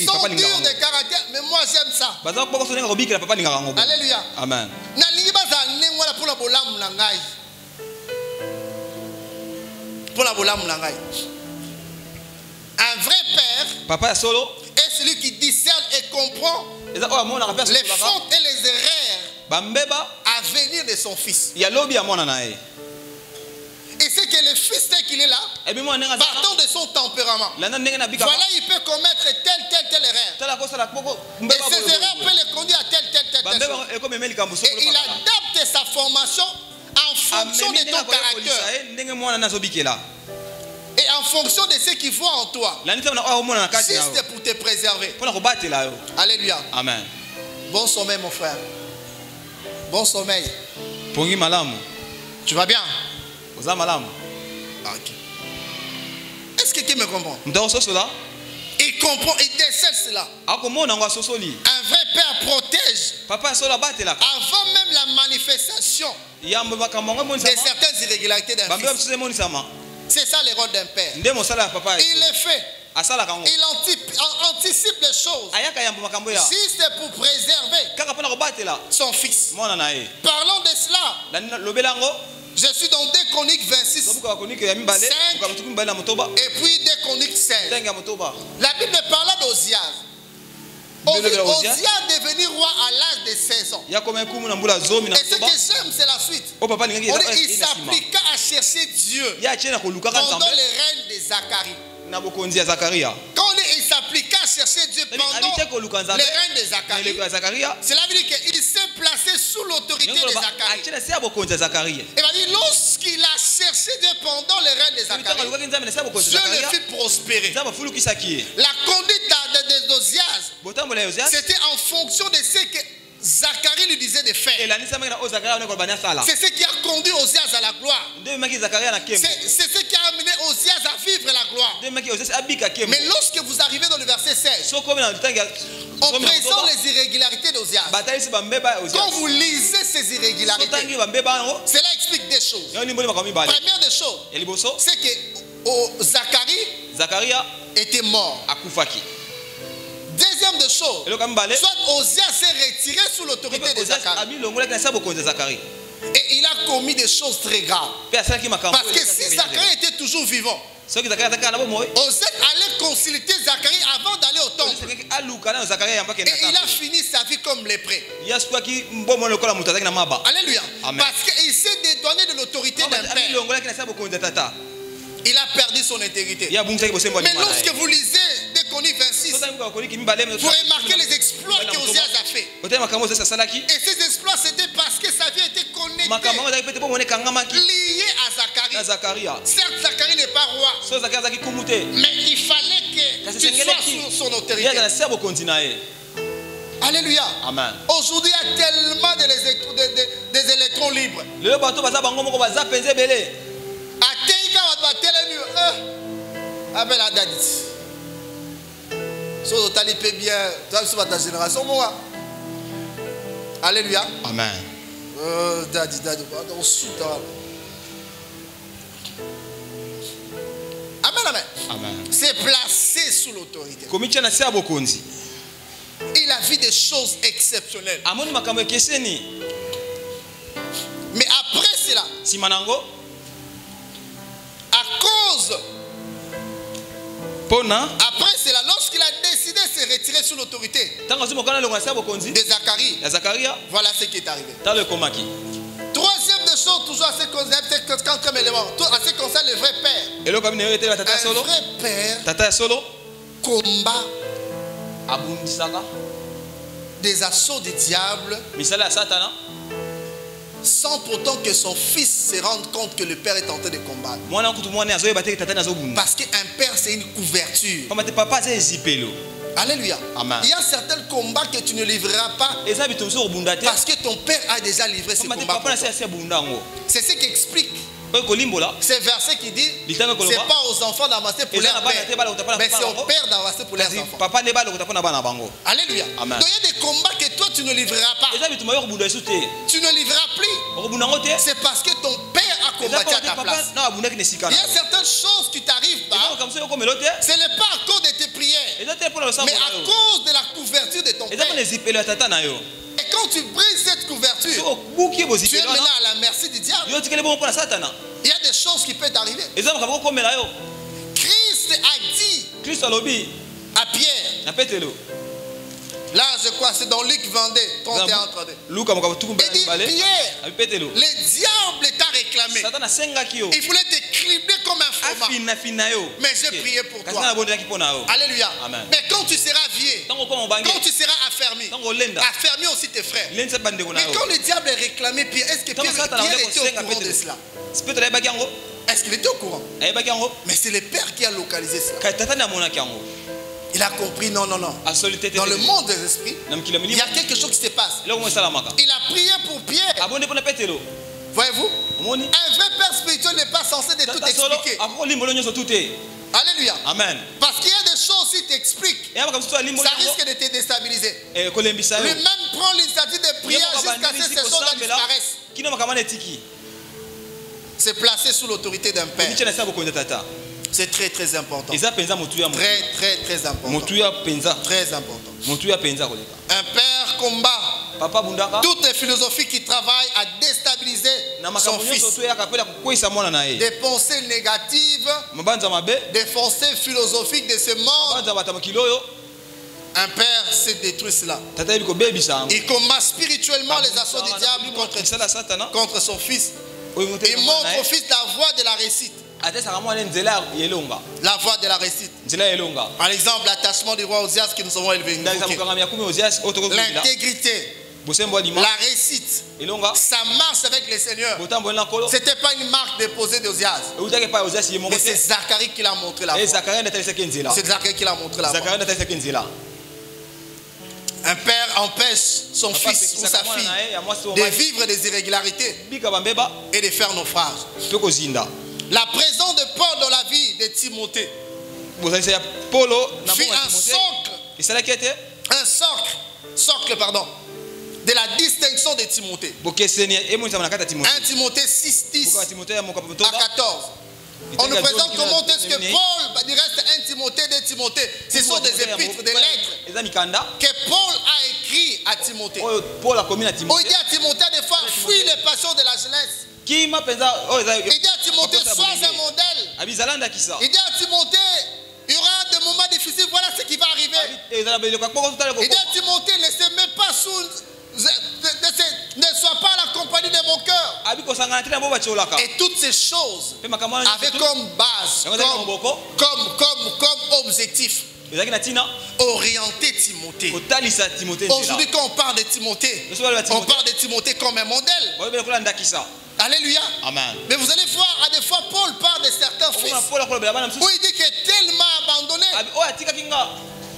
sont durs de caractère, mais moi j'aime ça. Alléluia. Amen. Un vrai père, papa solo, est celui qui discerne et comprend les fautes et les erreurs à venir de son fils. Et c'est que le fils tel qu'il est là, partant de son tempérament, voilà, il peut commettre telle erreur. Et ces erreurs peuvent le conduire à telle chose. Et il adapte sa formation en fonction de ton caractère. Et en fonction de ce qu'il voit en toi. Si c'est pour te préserver. Alléluia. Amen. Bon sommeil, mon frère. Bon sommeil. Tu vas bien? Okay. Est-ce que quelqu'un me comprend? Il comprend, il décèle cela. Un vrai père protège avant même la manifestation de certaines irrégularités d'un fils. C'est ça le rôle d'un père. Il le fait. Il anticipe les choses. Si c'est pour préserver son fils. Parlons de cela. Je suis dans 2 Chroniques 26, 5, et puis 2 Chroniques 16. La Bible parle d'Ozias. Ozias est devenu roi à l'âge de 16 ans. Et ce que j'aime, c'est la suite. Il s'appliqua à chercher Dieu pendant le règne de Zacharie. Quand il s'appliqua à chercher Dieu pendant le règne de Zacharie, cela veut dire qu'il s'est placé sous l'autorité de Zacharie. Et lorsqu'il a cherché Dieu pendant le règne de Zacharie, Dieu le fit prospérer. La conduite d'Ozias, c'était en fonction de ce que Zacharie lui disait de faire. C'est ce qui a conduit Ozias à la gloire. C'est ce qui a amené Ozias à vivre la gloire. Mais lorsque vous arrivez dans le verset 16, on présente les irrégularités d'Ozias. Quand vous lisez ces irrégularités, cela explique des choses. Première des choses, c'est que Zacharie était mort. Deuxième des choses, soit Ozias s'est retiré sous l'autorité de Zacharie. Et il a commis des choses très graves. Parce que si Zacharie était toujours vivant, Ozias allait consulter Zacharie avant d'aller au temple. Et il a fini sa vie comme lépré. Alléluia. Parce qu'il s'est dédouané de l'autorité d'un père. Il a perdu son intégrité. Mais lorsque vous lisez 2 Chroniques 26, vous remarquez les exploits que Ozias a fait. Et ces exploits, c'était parce que sa vie était connectée, liée à Zacharie. Certes, Zacharie n'est pas roi, mais il fallait que tu sois sous son autorité. Alléluia. Aujourd'hui, il y a tellement des électrons libres. Appelle à Daddy. Si tu as bien, tu as ta génération, moi. Alléluia. Amen. Daddy, on suit. Amen. C'est placé sous l'autorité. Il a vu des choses exceptionnelles. Mais après cela, à cause, après cela, lorsqu'il a décidé de se retirer sous l'autorité de Zacharie, voilà ce qui est arrivé. Troisième des choses, toujours à ce qui concerne le vrai père. Un vrai père combat des assauts du diable sans pourtant que son fils se rende compte que le père est en train de combattre. Parce qu'un père, c'est une couverture. Alléluia. Amen. Il y a certains combats que tu ne livreras pas parce que ton père a déjà livré ce combat. C'est ce qui explique ce verset qui dit c'est pas aux enfants d'avancer pour leur père, mais c'est au père d'avancer pour leurs enfants. Alléluia. Amen. Donc il y a des combats que toi tu ne livreras pas. Tu ne livreras plus. C'est parce que ton père a combattu à ta place. Il y a certaines choses qui t'arrivent pas. Ce n'est pas à cause de tes prières, mais à cause de la couverture de ton père. Et quand tu brises cette couverture, tu es maintenant à la merci du diable. Il y a des choses qui peuvent t'arriver. Christ a dit à Pierre, là je crois c'est dans Luc 22, 31, 32. Il dit Pierre, le diable t'a réclamé. Il voulait te cribler comme un froment. Mais j'ai prié pour toi. Alléluia. Amen. Mais quand tu seras vieux, quand tu seras affermi aussi tes frères. Mais quand le diable est réclamé Pierre, est-ce que Pierre était au courant de cela? Est-ce qu'il était au courant? Mais c'est le père qui a localisé cela. Il a compris, non. Dans le monde des esprits, il y a quelque chose qui se passe. Il a prié pour Pierre. Voyez-vous? Un vrai père spirituel n'est pas censé de tout expliquer. Alléluia. Amen. Parce qu'il y a des choses, si tu expliques, ça risque de te déstabiliser. Lui-même prend l'initiative de prier jusqu'à ce que ces choses disparaissent. C'est placé sous l'autorité d'un père. C'est très très important. Très important. Très important. Un père combat toutes les philosophies qui travaillent à déstabiliser son fils. Des pensées négatives, des pensées philosophiques de ce monde. Un père s'est détruit cela. Il combat spirituellement les assauts du diable contre son fils. Il montre au fils la voie de la réussite. La voie de la réussite. Par exemple, l'attachement du roi Osias que nous avons élevé. L'intégrité. La réussite. Ça marche avec le Seigneur. Ce n'était pas une marque déposée d'Osias. Mais c'est Zacharie qui l'a montré la voie. C'est Zacharie qui l'a montré la voie. Un père empêche son fils ou sa fille de vivre des irrégularités et de faire naufrage. La présence de Paul dans la vie de Timothée fut un socle de la distinction de Timothée. 1 Timothée 6, 10 à 14. On nous présente comment est-ce que Paul, du reste 1 Timothée, 2 Timothée, ce sont des épîtres, des lettres que Paul a écrit à Timothée. Il dit à Timothée des fois, fuis les passions de la jeunesse. Il dit à Timothée, sois un modèle. Il dit à Timothée, il y aura des moments difficiles, voilà ce qui va arriver. Il dit à Timothée, ne se mets pas ne sois pas à la compagnie de mon cœur. Et toutes ces choses avaient comme base, comme objectif, orienter Timothée. Aujourd'hui, quand on parle de Timothée, on parle de Timothée comme un modèle. Alléluia. Amen. Mais vous allez voir, à des fois, Paul parle de certains fils où il dit que tellement abandonné.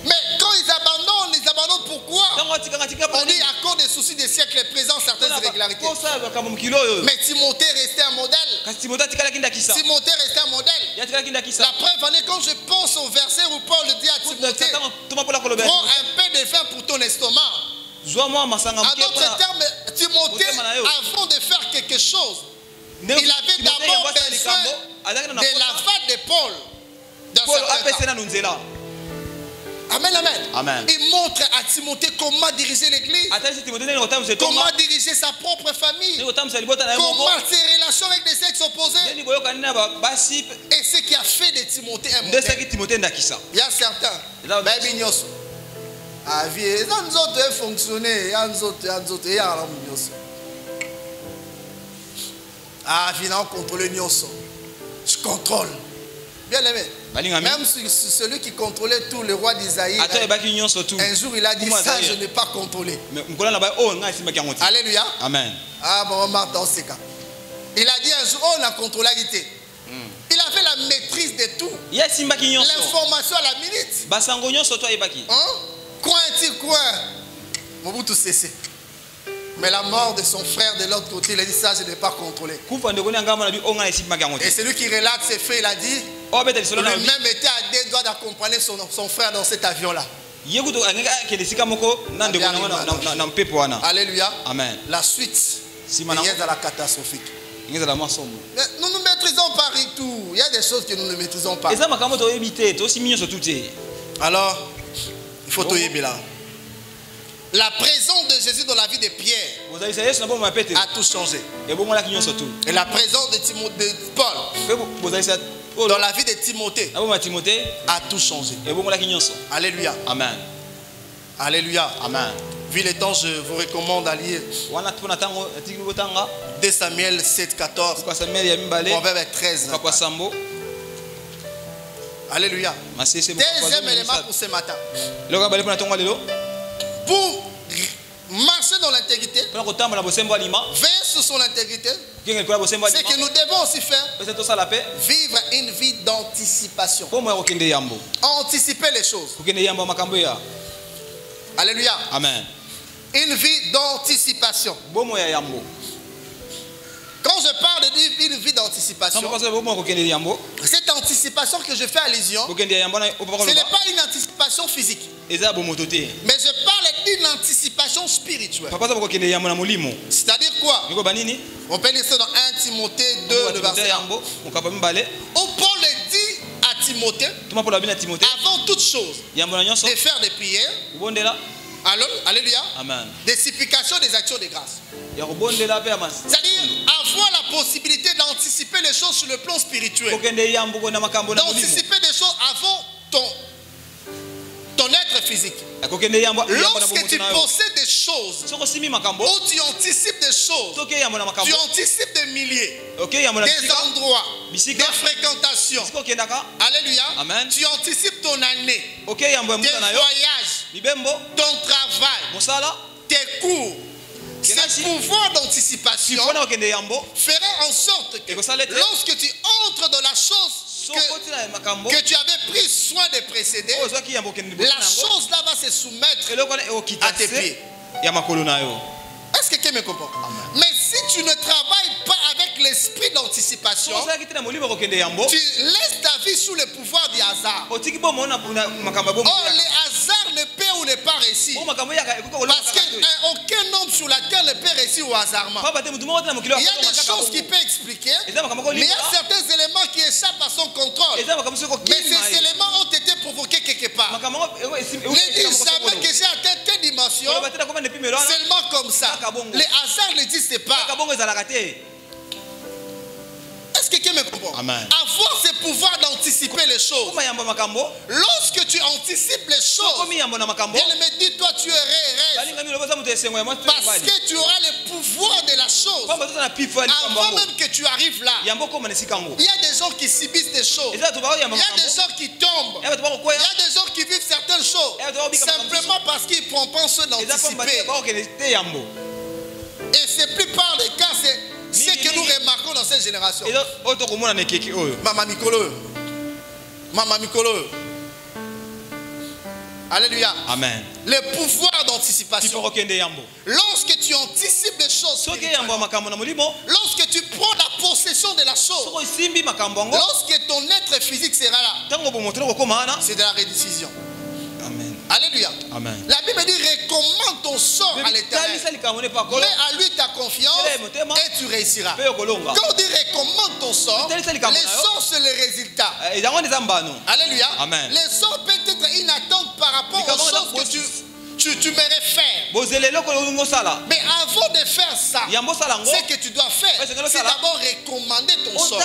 Mais quand ils abandonnent pourquoi? On dit à cause des soucis des siècles présents, certaines irrégularités. Mais Timothée restait un modèle. Timothée restait un modèle. La preuve en est quand je pense au verset où Paul dit à Timothée, prends un peu de vin pour ton estomac. En d'autres termes, Timothée, avant de faire quelque chose, il avait d'abord besoin de l'aval de Paul. Amen, amen. Il montre à Timothée comment diriger l'église, comment diriger sa propre famille, comment ses relations avec des sexes opposés. Et ce qui a fait de Timothée un modèle. Il y a certains, la vie, ils ont fonctionné, je contrôle. Bien aimé. Même celui qui contrôlait tout, le roi d'Isaïe, un jour il a dit ça, je n'ai pas contrôlé. Alléluia. Amen. Ah bon, il a dit un jour, oh, on a contrôlé. Il avait la maîtrise de tout. L'information à la minute. Quoi Mobutu cessé. Mais la mort de son frère de l'autre côté, il a dit ça, je n'ai pas contrôlé. Et celui qui relate ces faits, il a dit, lui-même était à 2 doigts d'accompagner son frère dans cet avion-là. Alléluia. Amen. La suite est à la catastrophique. Mais nous ne maîtrisons pas tout. Il y a des choses que nous ne maîtrisons pas. Alors, il faut tout y là. La présence de Jésus dans la vie de Pierre a tout changé. Et la présence de Paul dans la vie de Timothée a tout changé. Alléluia. Amen. Alléluia. Amen. Vu le temps, je vous recommande à lire 2 Samuel 7,14. Proverbe 13. Alléluia. Deuxième élément pour ce matin. Pour marcher dans l'intégrité, veiller sur son intégrité, c'est que nous devons aussi faire vivre une vie d'anticipation. Anticiper les choses. Alléluia. Amen. Une vie d'anticipation. Quand je parle d'une vie d'anticipation, cette anticipation que je fais allusion, ce n'est pas une anticipation physique. Mais je parle d'une anticipation spirituelle. C'est-à-dire quoi? On peut lire ça dans 1 Timothée 2, le verset 1. Où Paul dit à Timothée, avant toute chose, de faire des prières. Alléluia. Amen. Des supplications, des actions de grâce. C'est-à-dire avoir la possibilité d'anticiper les choses sur le plan spirituel. D'anticiper des choses avant ton être physique. Lorsque tu possèdes des choses, ou tu anticipes des choses, tu anticipes des milliers, des endroits, des fréquentations. Alléluia. Amen. Tu anticipes ton année, tes voyages, ton travail, tes cours. Ce pouvoir d'anticipation ferait en sorte que lorsque tu entres dans la chose que tu avais pris soin de précéder, la chose là va se soumettre à tes pieds. Est-ce que quelqu'un me comprend? Mais si tu ne travailles pas avec l'esprit d'anticipation, tu laisses ta vie sous le pouvoir du hasard. Oh, le hasard ne peut ou ne pas réussir. Parce qu'aucun homme sur la terre ne peut réussir au hasardement. Il y a des choses qu'il peut expliquer, mais il y a certains éléments qui échappent à son contrôle. Mais ces éléments ont été provoqués quelque part. Ne dis jamais que j'ai atteint telle dimension seulement comme ça. Les hasards n'existent pas. Est-ce que quelqu'un me comprend? Amen. Avoir ce pouvoir d'anticiper les choses. Lorsque tu anticipes les choses, elle me dit, toi tu es parce que tu auras le pouvoir de la chose. Avant même que tu arrives là, il y a des gens qui subissent des choses. Il y a des gens qui tombent. Il y a des gens qui vivent certaines choses simplement parce qu'ils ne prennent pas soin d'anticiper. Et c'est plupart des cas, c'est ce que nous remarquons dans cette génération. Maman Mikolo. Alléluia. Amen. Le pouvoir d'anticipation. Lorsque tu anticipes les choses, lorsque tu prends la possession de la chose, lorsque ton être physique sera là, c'est de la redécision. Amen. Alléluia. Amen. La Bible dit recommande ton sort à l'Éternel. Mets à lui ta confiance et tu réussiras. Quand on dit recommande ton sort, les sorts c'est le résultat. Alléluia. Amen. Les sorts peut être une attente par rapport aux choses que tu m'aurais faire. Mais avant de faire ça, ce que tu dois faire, c'est d'abord recommander ton sort.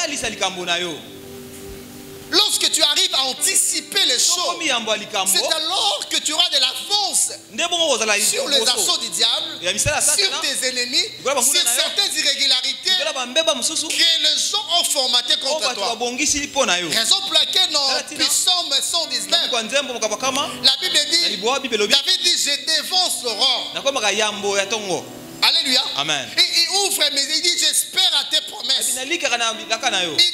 Lorsque tu arrives à anticiper les choses, c'est alors que tu auras de l'avance sur les assauts du diable, sur tes ennemis, sur certaines irrégularités que les gens ont formatées contre toi. Raison pour laquelle dans Psaume 119, la Bible dit, David dit, je dévance l'aurore. Alléluia. Amen. Il ouvre mes yeux, il dit, j'espère à tes promesses. Il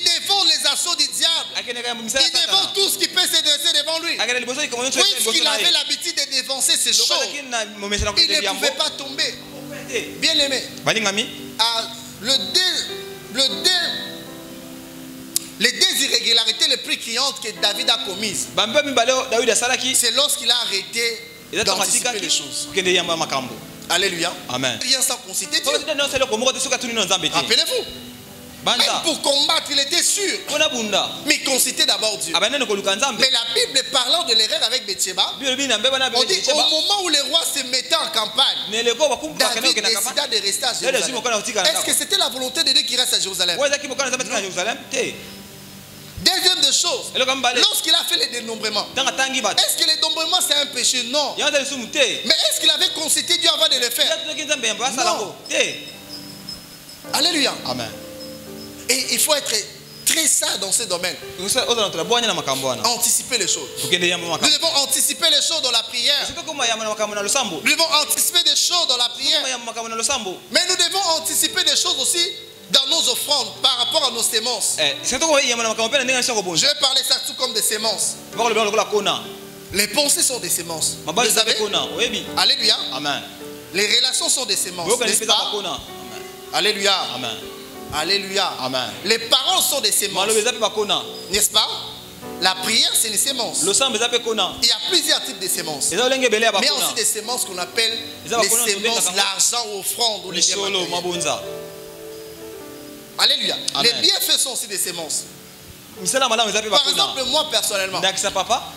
dévore les assauts du diable. Il dévore tout ce qui peut se dresser devant lui. Puisqu'il avait l'habitude de dévancer ses choses, il ne pouvait pas tomber. Bien aimé. Les deux irrégularités les plus criantes que David a commises, c'est lorsqu'il a arrêté d'anticiper les choses. Alléluia. Amen. Rien sans considérer Dieu. Rappelez-vous. Même pour combattre, il était sûr. Mais il considérait d'abord Dieu. Mais la Bible parlant de l'erreur avec Bathsheba, on dit au moment où les rois se mettaient en campagne, David décida de rester à Jérusalem. Est-ce que c'était la volonté de Dieu qui reste à Jérusalem? Deuxième des choses, lorsqu'il a fait les dénombrements, est-ce que les dénombrements c'est un péché? Non. Mais est-ce qu'il avait consulté Dieu avant de le faire? Non. Alléluia. Amen. Et il faut être très sage dans ce domaine. Anticiper les choses. Nous devons anticiper les choses dans la prière. Nous devons anticiper des choses dans la prière. Mais nous devons anticiper des choses aussi dans nos offrandes par rapport à nos sémences. Je vais parler ça tout comme des sémences. Les pensées sont des sémences. Vous savez? Alléluia. Amen. Les relations sont des sémences. Alléluia. Amen. Alléluia. Amen. Les paroles sont des sémences. N'est-ce pas? La prière, c'est une sémence. Il y a plusieurs types de sémences. Mais il y a aussi des sémences qu'on appelle les sémences, l'argent, offrande ou les biens. Alléluia. Amen. Les bienfaits sont aussi des sémences. Par exemple, moi personnellement,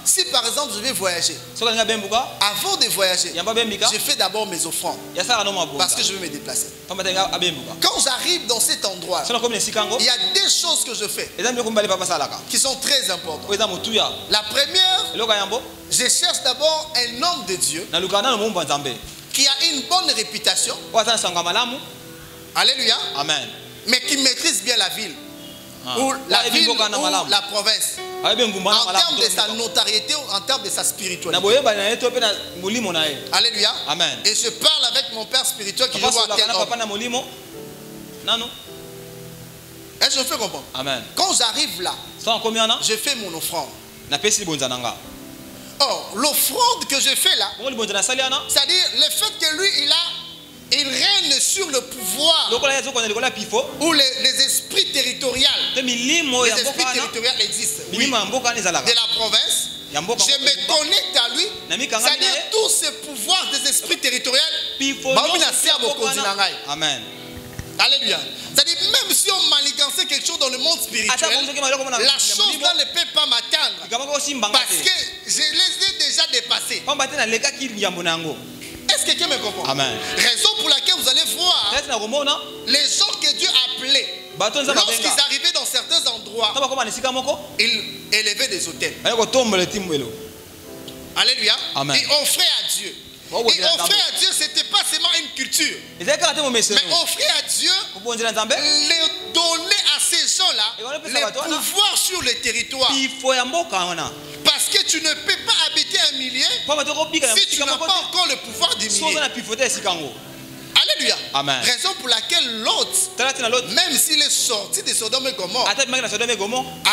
si par exemple je vais voyager, avant de voyager, je fais d'abord mes offrandes parce que je veux me déplacer. Quand j'arrive dans cet endroit, il y a des choses que je fais qui sont très importantes. La première, je cherche d'abord un homme de Dieu qui a une bonne réputation. Alléluia. Amen. Mais qui maîtrise bien la ville. Ou la ville ou la province. En termes de sa notoriété ou en termes de sa spiritualité. Alléluia. Amen. Et je parle avec mon père spirituel qui je vois tel homme. Est-ce que je me fais comprendre? Amen. Quand j'arrive là, je fais mon offrande. Or, l'offrande que je fais là, c'est-à-dire le fait que lui, il règne sur le pouvoir où les esprits territoriaux existent. Oui. De la province, je me connecte à lui. C'est-à-dire tous ces pouvoirs des esprits territoriaux. Amen. Alléluia. C'est-à-dire même si on manigançait quelque chose dans le monde spirituel, la chose là ne peut pas m'atteindre parce que je les ai déjà dépassés. Est-ce que quelqu'un me comprend? Amen. Raison pour laquelle vous allez voir les gens que Dieu a appelés, lorsqu'ils arrivaient dans certains endroits, ils élevaient des autels. Alléluia. Amen. Ils offraient à Dieu. Et offrir à Dieu, ce n'était pas seulement une culture. Mais offrir à Dieu, les donner à ces gens-là, les pouvoirs sur le territoire. Parce que tu ne peux pas habiter un milieu si tu n'as pas encore le pouvoir du milieu. Alléluia. Amen. Raison pour laquelle l'autre, même s'il est sorti de Sodome et Gomorrhe, à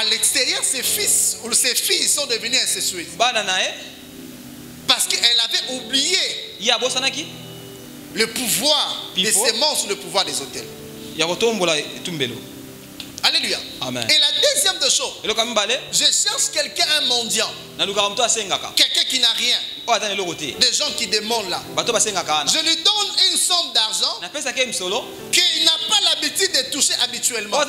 l'extérieur, ses fils ou ses filles sont devenus incestueux. Parce qu'elle avait oublié le pouvoir des sémences, le pouvoir des hôtels. Alléluia. Amen. Et la deuxième de choses, je cherche quelqu'un, un mendiant, quelqu'un qui n'a rien, des gens qui demandent là. Je lui donne une somme d'argent qu'il n'a pas l'habitude de toucher habituellement.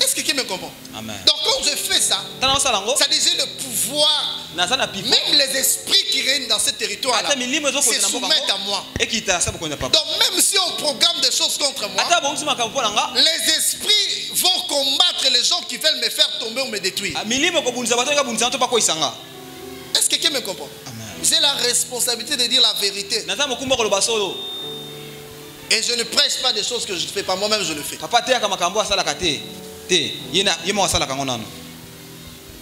Est-ce que quelqu'un me comprend? Amen. Donc quand je fais ça, ça dit j'ai le pouvoir. Même les esprits qui règnent dans ce territoire-là se soumettent à moi. Donc même si on programme des choses contre moi, les esprits vont combattre les gens qui veulent me faire tomber ou me détruire. Est-ce que quelqu'un me comprend? J'ai la responsabilité de dire la vérité. Et je ne prêche pas des choses que je ne fais pas, moi-même je le fais.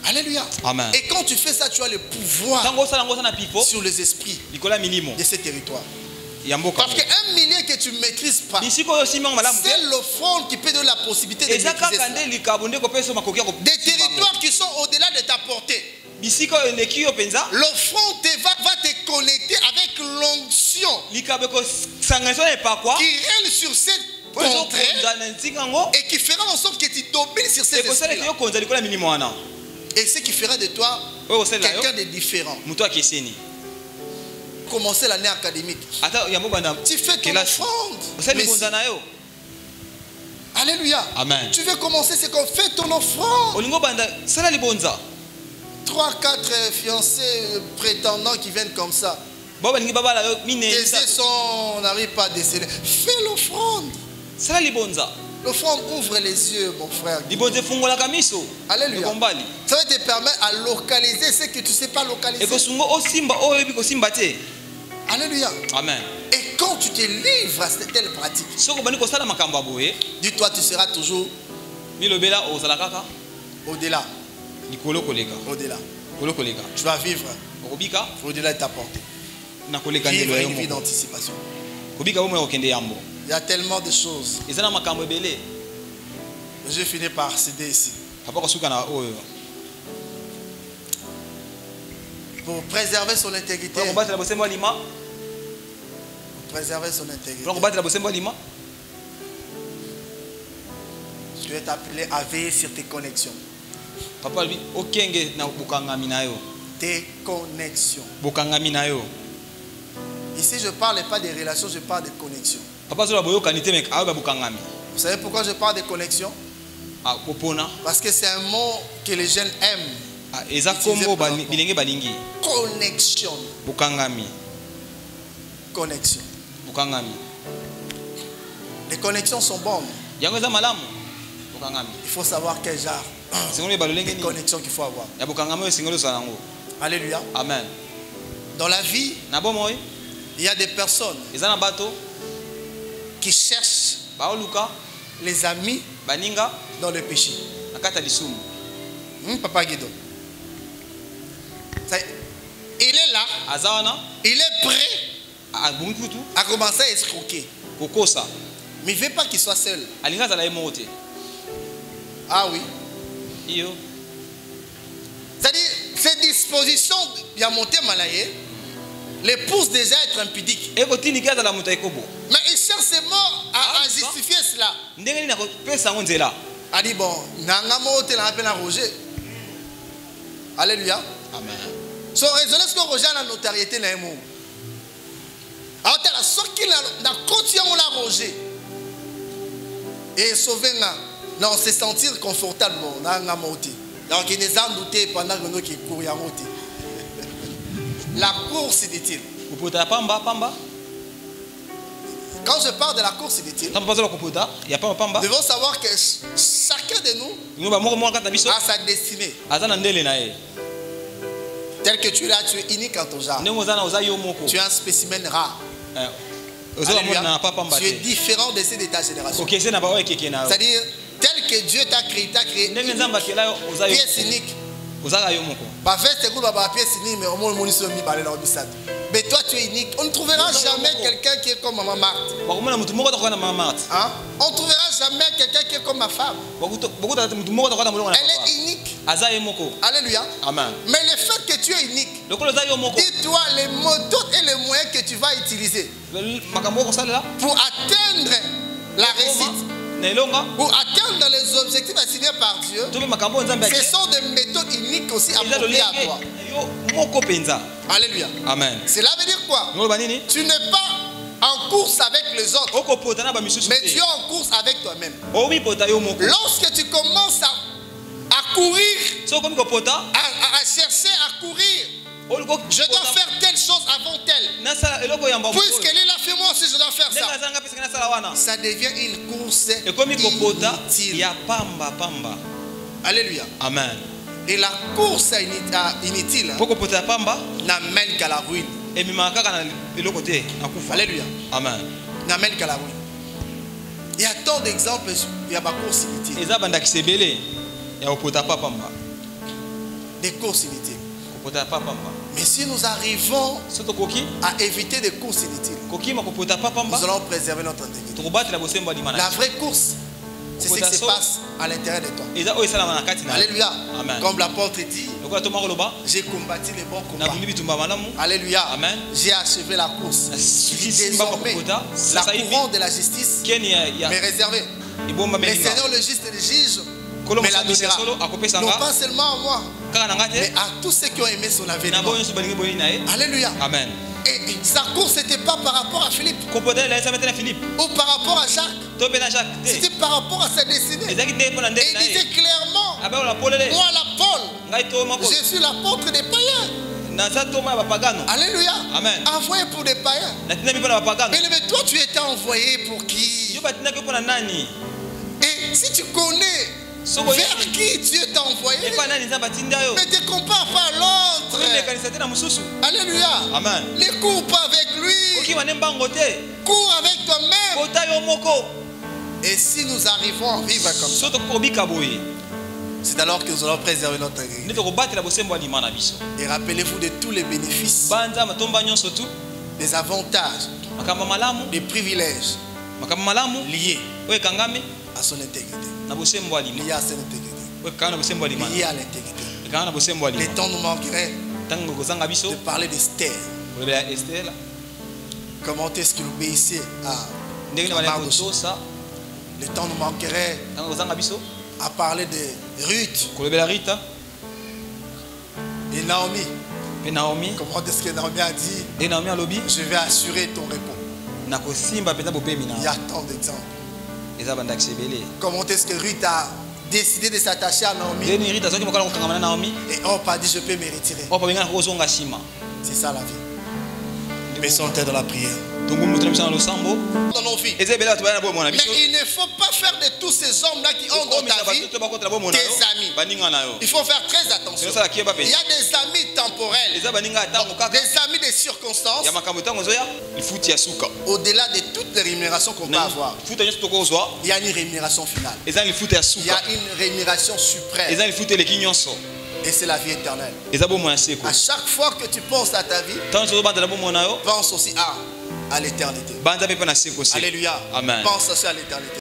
Alléluia. Amen. Et quand tu fais ça, tu as le pouvoir sur les esprits de ces territoires. Parce qu'un milieu que tu ne maîtrises pas, c'est l'offrande qui peut donner la possibilité de maîtriser ça. Des territoires qui sont au-delà de ta portée. L'offrande va te connecter avec l'onction qui règne sur cette contrée et qui fera en sorte que tu domines sur ces esprits-là. Et ce qui fera de toi quelqu'un de différent. Commencer l'année académique. Tu fais ton offrande. Alléluia. Amen. Tu veux commencer, c'est qu'on fait ton offrande. 3-4 fiancés prétendants qui viennent comme ça. Tes yeux n'arrivent pas à déceler. Fais l'offrande. L'offrande ouvre les yeux, mon frère. Alléluia. Ça va te permettre à localiser ce que tu ne sais pas localiser. Alléluia. Amen. Et quand tu te livres à cette telle pratique, dis-toi, tu seras toujours au-delà. Au-delà. Tu vas vivre au-delà de ta portée. Vivre une vie d'anticipation. Il y a tellement de choses. Je finis par céder ici. Pour préserver son intégrité. Préserver son intégrité. Tu es appelé à veiller sur tes connexions. Tes connexions. Ici, je ne parle pas des relations, je parle des connexions. Vous savez pourquoi je parle de connexions? Parce que c'est un mot que les jeunes aiment. Connexion. Connexion. Les connexions sont bonnes. Il faut savoir quel genre de connexion qu'il faut avoir. Alléluia. Amen. Dans la vie, il y a des personnes qui cherchent les amis dans le péché. Papa Guido. Il est là. Il est prêt à commencer à escroquer. Mais il ne veut pas qu'il soit seul. Ah oui. C'est-à-dire, cette disposition de monter malaye les pousse déjà à être impudique. Mais il cherche ses mots à justifier cela. A dit bon, Roger. Alléluia. Amen. So raisonner ce que Roger a la notoriété na emo. Alors tu as ce qu'il a continué la Roger. Et sauver là, on se sentir confortable na ngamote. Donc il n'est en douté pendant que nous qui courent à monter. La course, dit-il. Quand je parle de la course, dit-il, nous devons savoir que chacun de nous a sa destinée. Tel que tu es là, tu es unique en ton genre. Tu es un spécimen rare. Alléluia. Tu es différent de ceux de ta génération. C'est-à-dire, tel que Dieu t'a créé pièce unique. Mais toi tu es unique. On ne trouvera jamais quelqu'un qui est comme maman Marthe. Hein? On ne trouvera jamais quelqu'un qui est comme ma femme. Elle est unique. Alléluia. Amen. Mais le fait que tu es unique, dis-toi les méthodes et les moyens que tu vas utiliser pour atteindre la réussite, pour atteindre les objectifs assignés par Dieu. Ce sont des méthodes uniques aussi appropriées à toi. Alléluia. Amen. Cela veut dire quoi? Tu n'es pas en course avec les autres, mais tu es en course avec toi-même. Lorsque tu commences à courir, à chercher à courir, je dois faire telle chose avant telle. Puisqu'elle est là, fais-moi aussi, je dois faire ça. Ça devient une course inutile. Alléluia. Amen. Et la course inutile n'amène qu'à la ruine. Alléluia. Amen. N'amène qu'à la ruine. Il y a tant d'exemples, il y a ma course inutile. Des courses inutiles. Mais si nous arrivons à éviter des courses inutiles, nous allons préserver notre intégrité. La vraie course, c'est ce qui se passe à l'intérieur de toi. Alléluia. Comme l'apôtre dit, j'ai combattu les bons combats. Alléluia. J'ai achevé la course. Désormais, la couronne de la justice m'est réservée. Le Seigneur, le juste et le juge, mais la donnera. Non pas seulement à moi, mais à tous ceux qui ont aimé son avènement. Alléluia. Amen. Et sa course n'était pas par rapport à Philippe ou par rapport à Jacques. C'était par rapport à sa destinée. Et il disait clairement, moi l'apôtre, je suis l'apôtre des païens. Alléluia. Amen. Envoyé pour des païens. Mais toi tu étais envoyé pour qui? Et si tu connais vers qui Dieu t'a envoyé, mais ne te compare pas à l'autre. Alléluia. Amen. Ne cours pas avec lui. Cours avec toi-même. Et si nous arrivons à vivre comme ça, c'est alors que nous allons préserver notre intégrité. Et rappelez-vous de tous les bénéfices, des avantages, des privilèges liés à son intégrité. Liés à son intégrité. Liés à l'intégrité. Les temps nous manqueraient de parler d'Esther. Comment est-ce qu'il obéissait à Mardochée. Le temps nous manquerait à parler de Ruth et Naomi. Comment est-ce que Naomi a dit, je vais assurer ton repos. Il y a tant d'exemples. Comment est-ce que Ruth a décidé de s'attacher à Naomi et on pas dit je peux me retirer. C'est ça la vie. Mettons tête dans la prière. Dans nos vies. Mais il ne faut pas faire de tous ces hommes-là qui ont dans ta vie des amis. Il faut faire très attention. Il y a des amis temporels, des amis des circonstances. Au-delà de toutes les rémunérations qu'on peut avoir, il y a une rémunération finale. Il y a une rémunération suprême. Et c'est la vie éternelle. À chaque fois que tu penses à ta vie, pense aussi à l'éternité. Alléluia. Amen. Pense aussi à l'éternité.